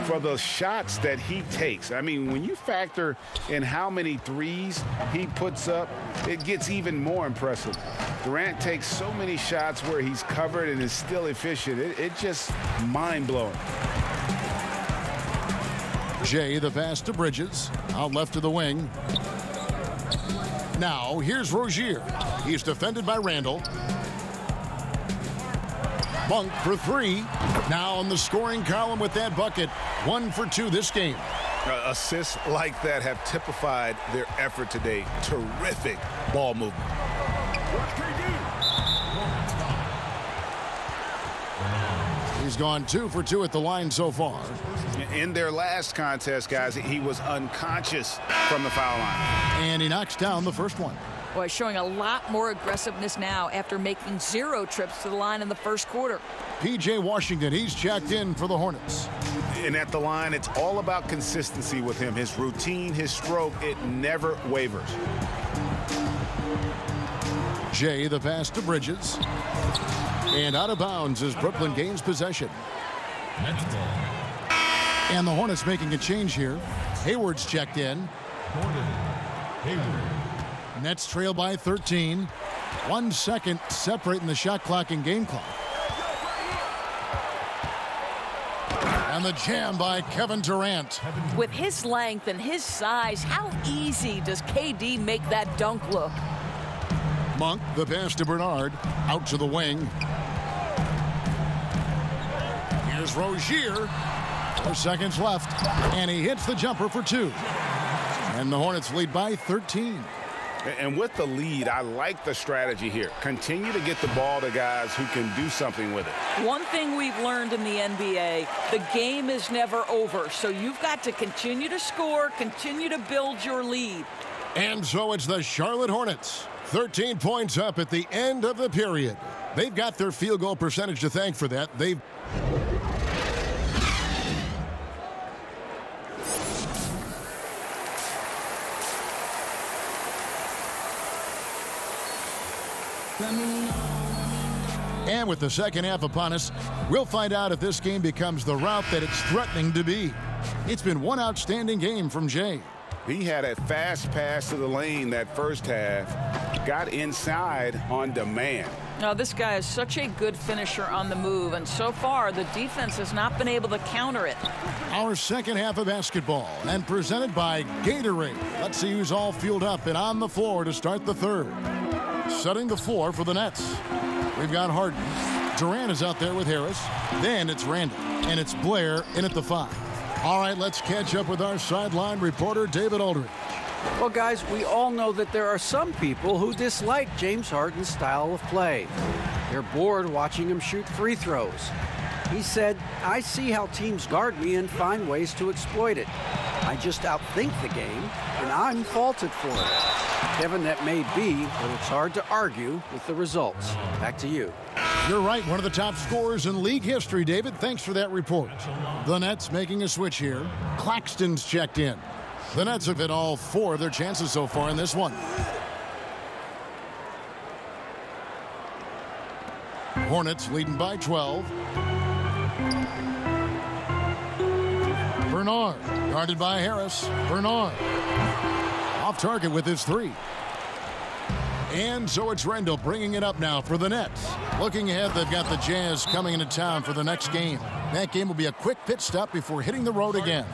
for the shots that he takes. I mean, when you factor in how many threes he puts up, it gets even more impressive. Durant takes so many shots where he's covered and is still efficient. It's just mind-blowing. Jay, the pass to Bridges, out left to the wing. Now, here's Rozier. He's defended by Randall. Monk for three. Now on the scoring column with that bucket. 1 for 2 this game. Assists like that have typified their effort today. Terrific ball movement. He's gone 2 for 2 at the line so far. In their last contest, guys, he was unconscious from the foul line. And he knocks down the first one. Boy, showing a lot more aggressiveness now after making 0 trips to the line in the first quarter. P.J. Washington, he's checked in for the Hornets. And at the line, it's all about consistency with him. His routine, his stroke, it never wavers. Jay, the pass to Bridges. And out of bounds as Brooklyn gains possession. And the Hornets making a change here. Hayward's checked in. Nets trail by 13. 1 second separating the shot clock and game clock. And the jam by Kevin Durant. With his length and his size, how easy does KD make that dunk look? Monk, the pass to Bernard. Out to the wing. Here's Rozier. 4 seconds left. And he hits the jumper for 2. And the Hornets lead by 13. And with the lead, I like the strategy here. Continue to get the ball to guys who can do something with it. One thing we've learned in the NBA, the game is never over. So you've got to continue to score, continue to build your lead. And so it's the Charlotte Hornets. 13 points up at the end of the period. They've got their field goal percentage to thank for that. They've... And with the second half upon us, we'll find out if this game becomes the route that it's threatening to be. It's been one outstanding game from Jay. He had a fast pass to the lane that first half, got inside on demand. Now, this guy is such a good finisher on the move, and so far the defense has not been able to counter it. Our second half of basketball, and presented by Gatorade. Let's see who's all fueled up and on the floor to start the third. Setting the floor for the Nets. We've got Harden. Durant is out there with Harris. Then it's Randall. And it's Blair in at the 5. All right, let's catch up with our sideline reporter, David Aldridge. Well, guys, we all know that there are some people who dislike James Harden's style of play. They're bored watching him shoot free throws. He said, "I see how teams guard me and find ways to exploit it. I just outthink the game, and I'm faulted for it." Kevin, that may be, but it's hard to argue with the results. Back to you. You're right, one of the top scorers in league history, David. Thanks for that report. The Nets making a switch here. Claxton's checked in. The Nets have hit all 4 of their chances so far in this one. Hornets leading by 12. Bernard, guarded by Harris. Bernard off target with his 3. And so it's Randall bringing it up now for the Nets. Looking ahead, they've got the Jazz coming into town for the next game. That game will be a quick pit stop before hitting the road again.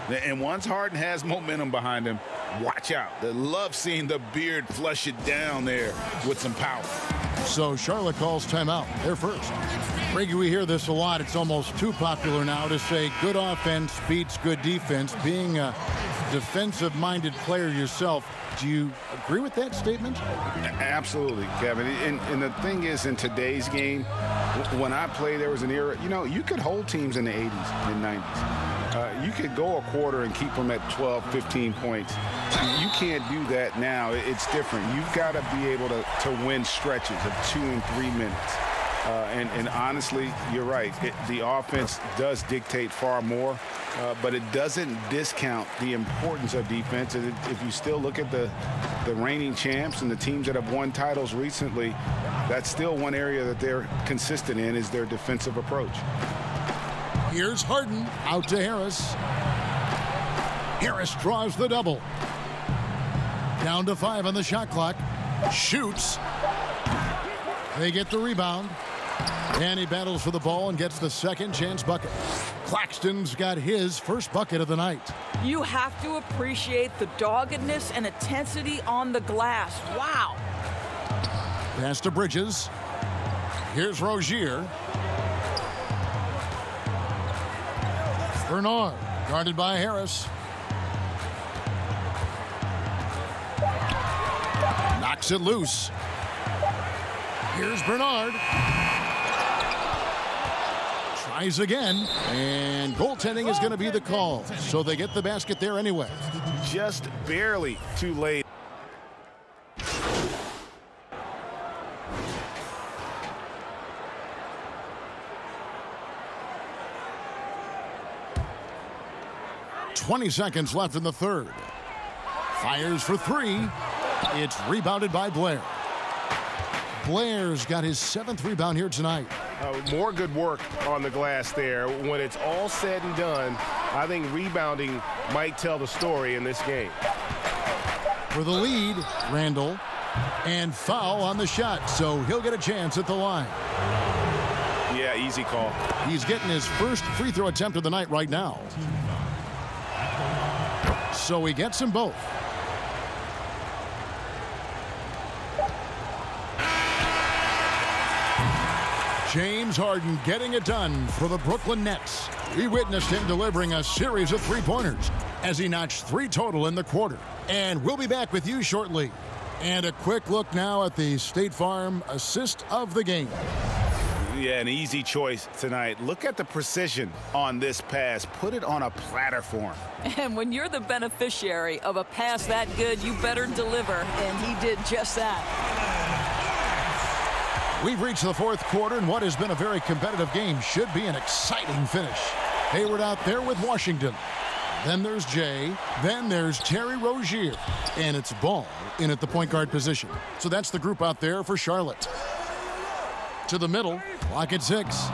And once Harden has momentum behind him, watch out. They love seeing the beard flush it down there with some power. So Charlotte calls timeout. They're first. Frankie, we hear this a lot. It's almost too popular now to say good offense beats good defense. Being a defensive-minded player yourself, do you agree with that statement? Absolutely, Kevin. And the thing is, in today's game, when I played, there was an era, you know, you could hold teams in the 80s and 90s. You could go a quarter and keep them at 12, 15 points. You can't do that now. It's different. You've got to be able to win stretches of 2 and 3 minutes. And honestly, you're right. The offense does dictate far more, but it doesn't discount the importance of defense. And if you still look at the reigning champs and the teams that have won titles recently, that's still one area that they're consistent in, is their defensive approach. Here's Harden out to Harris. Harris draws the double. Down to 5 on the shot clock. Shoots. They get the rebound. And he battles for the ball and gets the second chance bucket. Claxton's got his first bucket of the night. You have to appreciate the doggedness and intensity on the glass. Wow. Pass to Bridges. Here's Rozier. Bernard, guarded by Harris. Knocks it loose. Here's Bernard. Tries again, and goaltending is going to be the call. So they get the basket there anyway. Just barely too late. .20 seconds left in the third. Fires for 3. It's rebounded by Blair. Blair's got his 7th rebound here tonight. More good work on the glass there. When it's all said and done, I think rebounding might tell the story in this game. For the lead, Randall. And foul on the shot, so he'll get a chance at the line. Yeah, easy call. He's getting his first free throw attempt of the night right now. So he gets them both. James Harden getting it done for the Brooklyn Nets. We witnessed him delivering a series of three-pointers as he notched 3 total in the quarter. And we'll be back with you shortly. And a quick look now at the State Farm assist of the game. Yeah, an easy choice tonight. Look at the precision on this pass. Put it on a platter for him. And when you're the beneficiary of a pass that good, you better deliver. And he did just that. We've reached the fourth quarter, and what has been a very competitive game should be an exciting finish. Hayward out there with Washington. Then there's Jay. Then there's Terry Rozier. And it's Ball in at the point guard position. So that's the group out there for Charlotte. To the middle, clock at 6.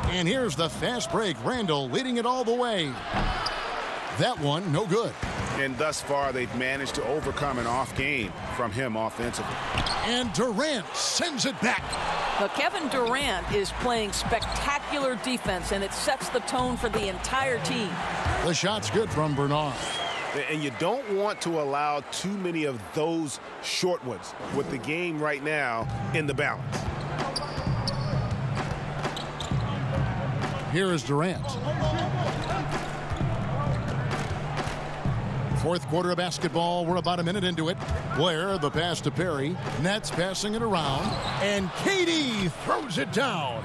And here's the fast break. Randall leading it all the way. That one, no good. And thus far, they've managed to overcome an off game from him offensively. And Durant sends it back. But Kevin Durant is playing spectacular defense, and it sets the tone for the entire team. The shot's good from Bernard. And you don't want to allow too many of those short ones with the game right now in the balance. Here is Durant. Fourth quarter of basketball. We're about a minute into it. Blair, the pass to Perry. Nets passing it around. And KD throws it down.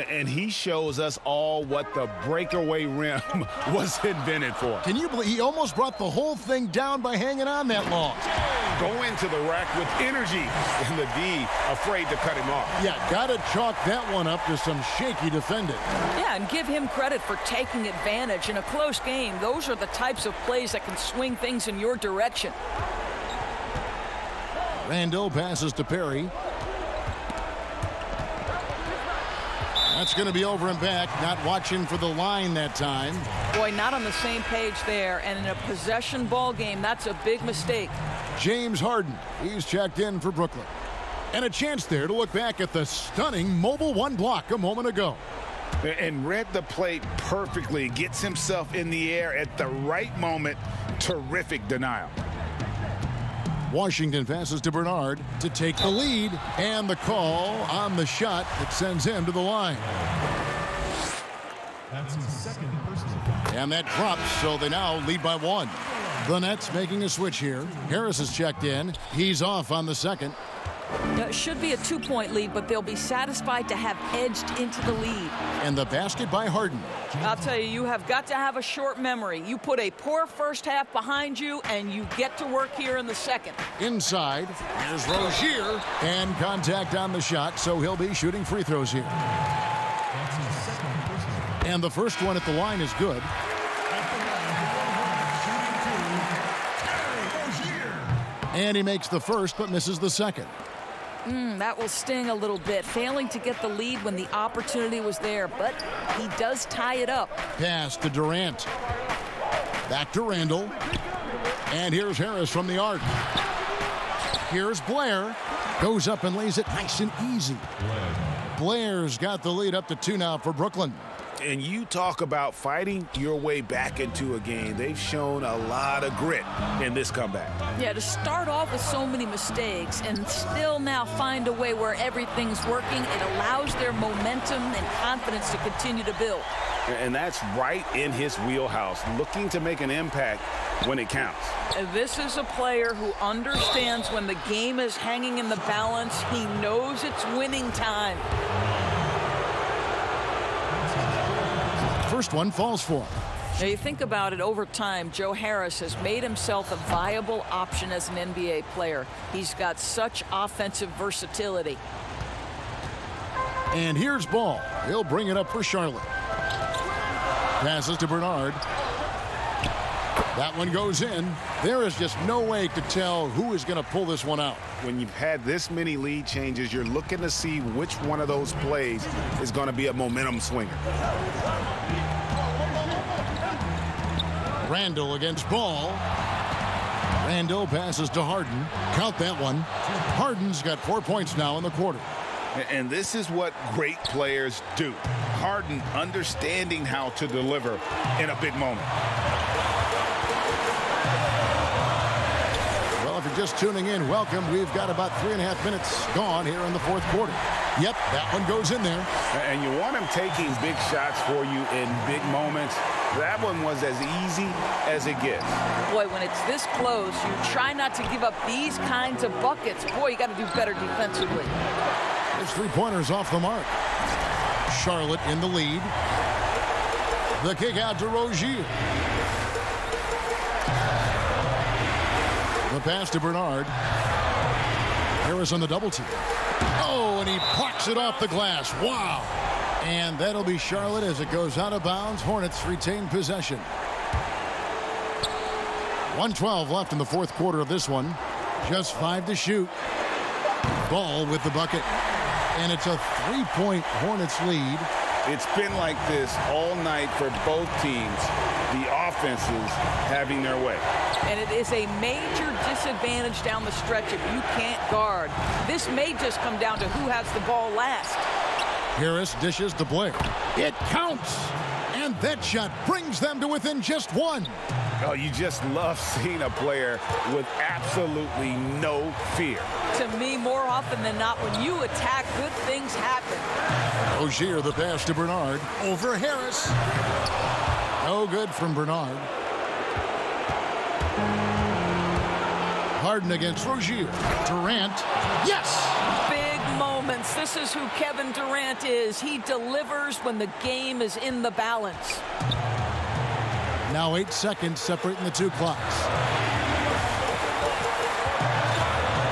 And he shows us all what the breakaway rim was invented for. Can you believe he almost brought the whole thing down by hanging on that long? Go into the rack with energy, and the D afraid to cut him off. Yeah, got to chalk that one up to some shaky defending. Yeah, and give him credit for taking advantage in a close game. Those are the types of plays that can swing things in your direction. Randall passes to Perry. That's going to be over and back. Not watching for the line that time. Boy, not on the same page there. And in a possession ball game, that's a big mistake. James Harden, he's checked in for Brooklyn. And a chance there to look back at the stunning mobile one block a moment ago. And read the play perfectly. Gets himself in the air at the right moment. Terrific denial. Washington passes to Bernard to take the lead, and the call on the shot that sends him to the line. That's his second personal. And that drops, so they now lead by 1. The Nets making a switch here. Harris is checked in. He's off on the second. It should be a 2-point lead, but they'll be satisfied to have edged into the lead. And the basket by Harden. I'll tell you, you have got to have a short memory. You put a poor first half behind you, and you get to work here in the second. Inside, here's Rozier. And contact on the shot, so he'll be shooting free throws here. And the first one at the line is good. And he makes the first, but misses the second. That will sting a little bit, failing to get the lead when the opportunity was there, but he does tie it up. Pass to Durant. Back to Randall. And here's Harris from the arc. Here's Blair. Goes up and lays it nice and easy. Blair's got the lead up to 2 now for Brooklyn. And you talk about fighting your way back into a game. They've shown a lot of grit in this comeback. Yeah, to start off with so many mistakes and still now find a way where everything's working, it allows their momentum and confidence to continue to build. And that's right in his wheelhouse, looking to make an impact when it counts. This is a player who understands when the game is hanging in the balance. He knows it's winning time. First one falls for him. Now you think about it, over time, Joe Harris has made himself a viable option as an NBA player. He's got such offensive versatility. And here's Ball. He'll bring it up for Charlotte. Passes to Bernard. That one goes in. There is just no way to tell who is going to pull this one out. When you've had this many lead changes, you're looking to see which one of those plays is going to be a momentum swinger. Randall against Ball. Randall passes to Harden. Count that one. Harden's got 4 points now in the quarter. And this is what great players do. Harden understanding how to deliver in a big moment. Well, if you're just tuning in, welcome. We've got about 3.5 minutes gone here in the fourth quarter. Yep, that one goes in there. And you want him taking big shots for you in big moments. That one was as easy as it gets. Boy, when it's this close, you try not to give up these kinds of buckets. Boy, you got to do better defensively. There's 3-pointers off the mark. Charlotte in the lead. The kick out to Rozier. The pass to Bernard. Harris on the double team. Oh, and he plucks it off the glass. Wow. And that'll be Charlotte as it goes out of bounds. Hornets retain possession. 1:12 left in the fourth quarter of this one. Just 5 to shoot. Ball with the bucket. And it's a 3-point Hornets lead. It's been like this all night for both teams. The offenses having their way. And it is a major disadvantage down the stretch if you can't guard. This may just come down to who has the ball last. Harris dishes to Blair. It counts. And that shot brings them to within just 1. Oh, you just love seeing a player with absolutely no fear. To me, more often than not, when you attack, good things happen. Rozier, the pass to Bernard. Over Harris. No good from Bernard. Harden against Rozier. Durant. Yes! Big moments. This is who Kevin Durant is. He delivers when the game is in the balance. Now 8 seconds separating the two clocks.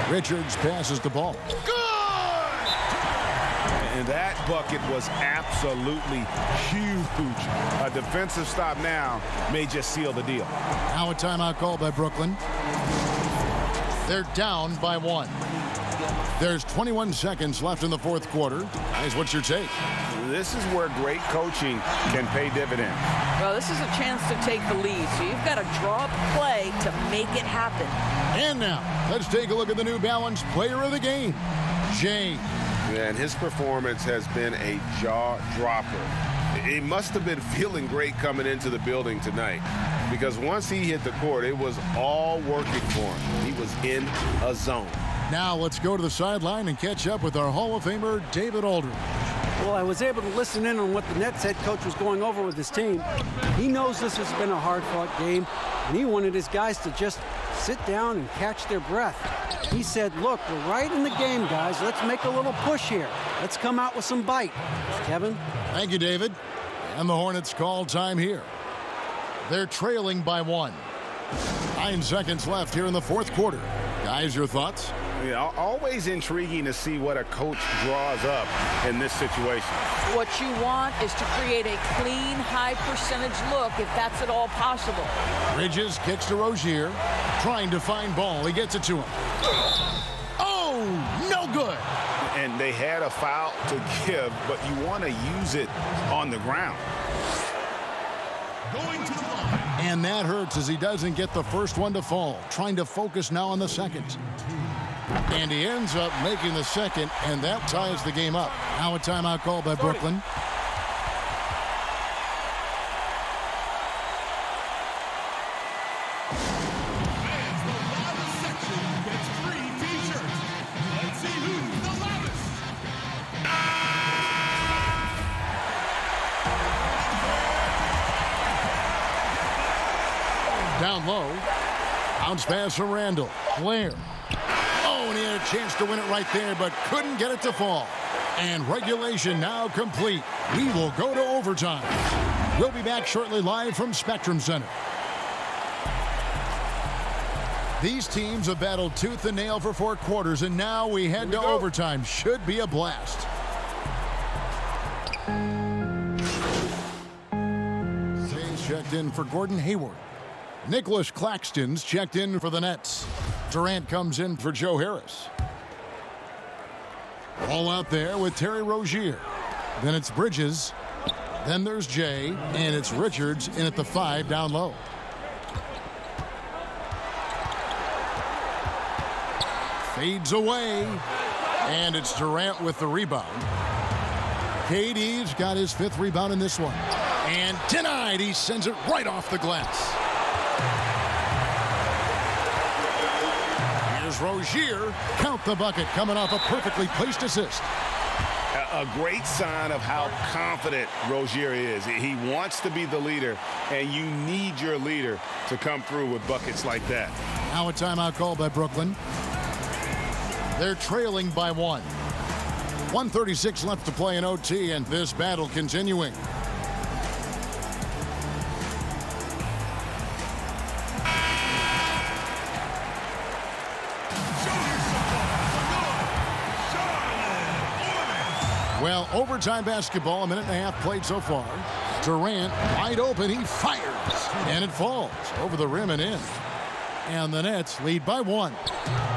Richards passes the ball. Good! And that bucket was absolutely huge. A defensive stop now may just seal the deal. Now a timeout called by Brooklyn. They're down by 1. There's 21 seconds left in the fourth quarter. Guys, what's your take? This is where great coaching can pay dividends. Well, this is a chance to take the lead, so you've got to draw up play to make it happen. And now, let's take a look at the New Balance Player of the Game, Jay. And his performance has been a jaw-dropper. He must have been feeling great coming into the building tonight, because once he hit the court, it was all working for him. He was in a zone. Now let's go to the sideline and catch up with our Hall of Famer, David Aldridge. Well, I was able to listen in on what the Nets head coach was going over with his team. He knows this has been a hard-fought game, and he wanted his guys to just sit down and catch their breath. He said, look, we're right in the game, guys. Let's make a little push here. Let's come out with some bite. Kevin? Thank you, David. And the Hornets call time here. They're trailing by 1. 9 seconds left here in the fourth quarter. Guys, your thoughts? Yeah, always intriguing to see what a coach draws up in this situation. What you want is to create a clean, high-percentage look, if that's at all possible. Bridges kicks to Rozier, trying to find ball. He gets it to him. Oh, no good. And they had a foul to give, but you want to use it on the ground. Going to the line. And that hurts as he doesn't get the first one to fall. Trying to focus now on the second. And he ends up making the second, and that ties the game up. Now a timeout call by Brooklyn. Fans, the loudest section gets free t-shirts. Let's see who's the loudest. Down low. Bounce pass from Randall. Blair. Oh, and he had a chance to win it right there, but couldn't get it to fall. And regulation now complete. We will go to overtime. We'll be back shortly live from Spectrum Center. These teams have battled tooth and nail for 4 quarters, and now we head to overtime. Should be a blast. Hayes checked in for Gordon Hayward. Nicholas Claxton's checked in for the Nets. Durant comes in for Joe Harris. All out there with Terry Rozier. Then it's Bridges. Then there's Jay. And it's Richards in at the 5 down low. Fades away. And it's Durant with the rebound. KD's got his 5th rebound in this one. And denied. He sends it right off the glass. Here's Rozier. Count the bucket coming off a perfectly placed assist. A great sign of how confident Rozier is. He wants to be the leader, and you need your leader to come through with buckets like that. Now a timeout called by Brooklyn. They're trailing by 1. 1:36 left to play in OT, and this battle continuing. Well, overtime basketball, a minute and a half played so far. Durant wide open, he fires, and it falls over the rim and in. And the Nets lead by 1.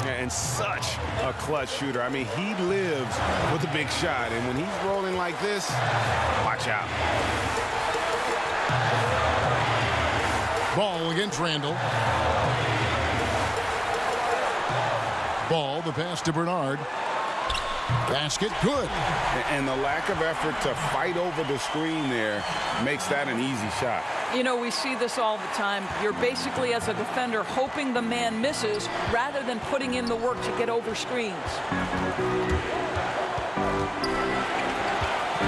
And such a clutch shooter. I mean, he lives with a big shot, and when he's rolling like this, watch out. Ball against Randall. Ball, the pass to Bernard. Basket good. And the lack of effort to fight over the screen there makes that an easy shot. You know, we see this all the time. You're basically, as a defender, hoping the man misses rather than putting in the work to get over screens.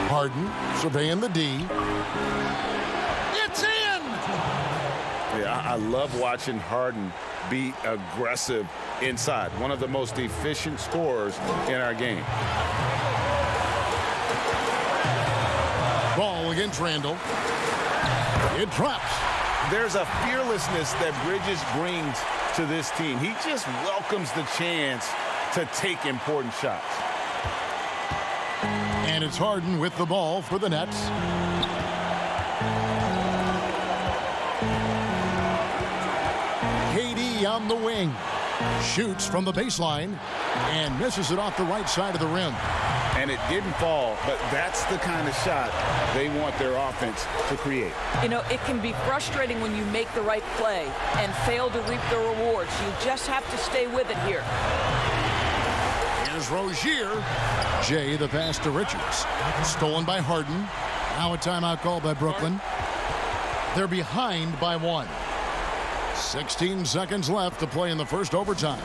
Harden surveying the D. It's in! Yeah, I love watching Harden be aggressive inside. One of the most efficient scorers in our game. Ball against Randall. It drops. There's a fearlessness that Bridges brings to this team. He just welcomes the chance to take important shots. And it's Harden with the ball for the Nets. KD on the wing. Shoots from the baseline and misses it off the right side of the rim. And it didn't fall, but that's the kind of shot they want their offense to create. You know, it can be frustrating when you make the right play and fail to reap the rewards. You just have to stay with it here. Here's Rozier. Jay, the pass to Richards. Stolen by Harden. Now a timeout called by Brooklyn. They're behind by 1. 16 seconds left to play in the first overtime.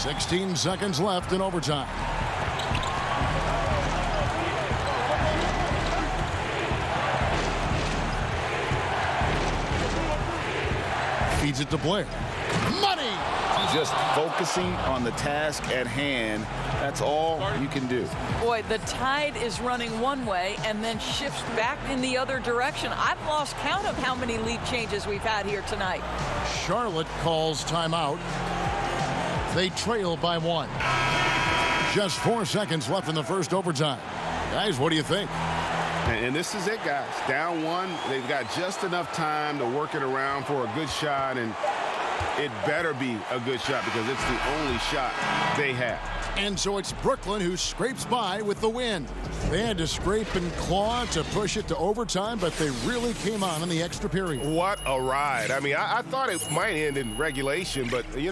16 seconds left in overtime. Feeds it to Blair. Money! Just focusing on the task at hand. That's all you can do. Boy, the tide is running one way and then shifts back in the other direction. I've lost count of how many lead changes we've had here tonight. Charlotte calls timeout. They trail by 1. Just 4 seconds left in the first overtime. Guys, what do you think? And this is it, guys. Down 1. They've got just enough time to work it around for a good shot, and it better be a good shot because it's the only shot they have. And so it's Brooklyn who scrapes by with the win. They had to scrape and claw to push it to overtime, but they really came on in the extra period. What a ride. I mean, I thought it might end in regulation, but,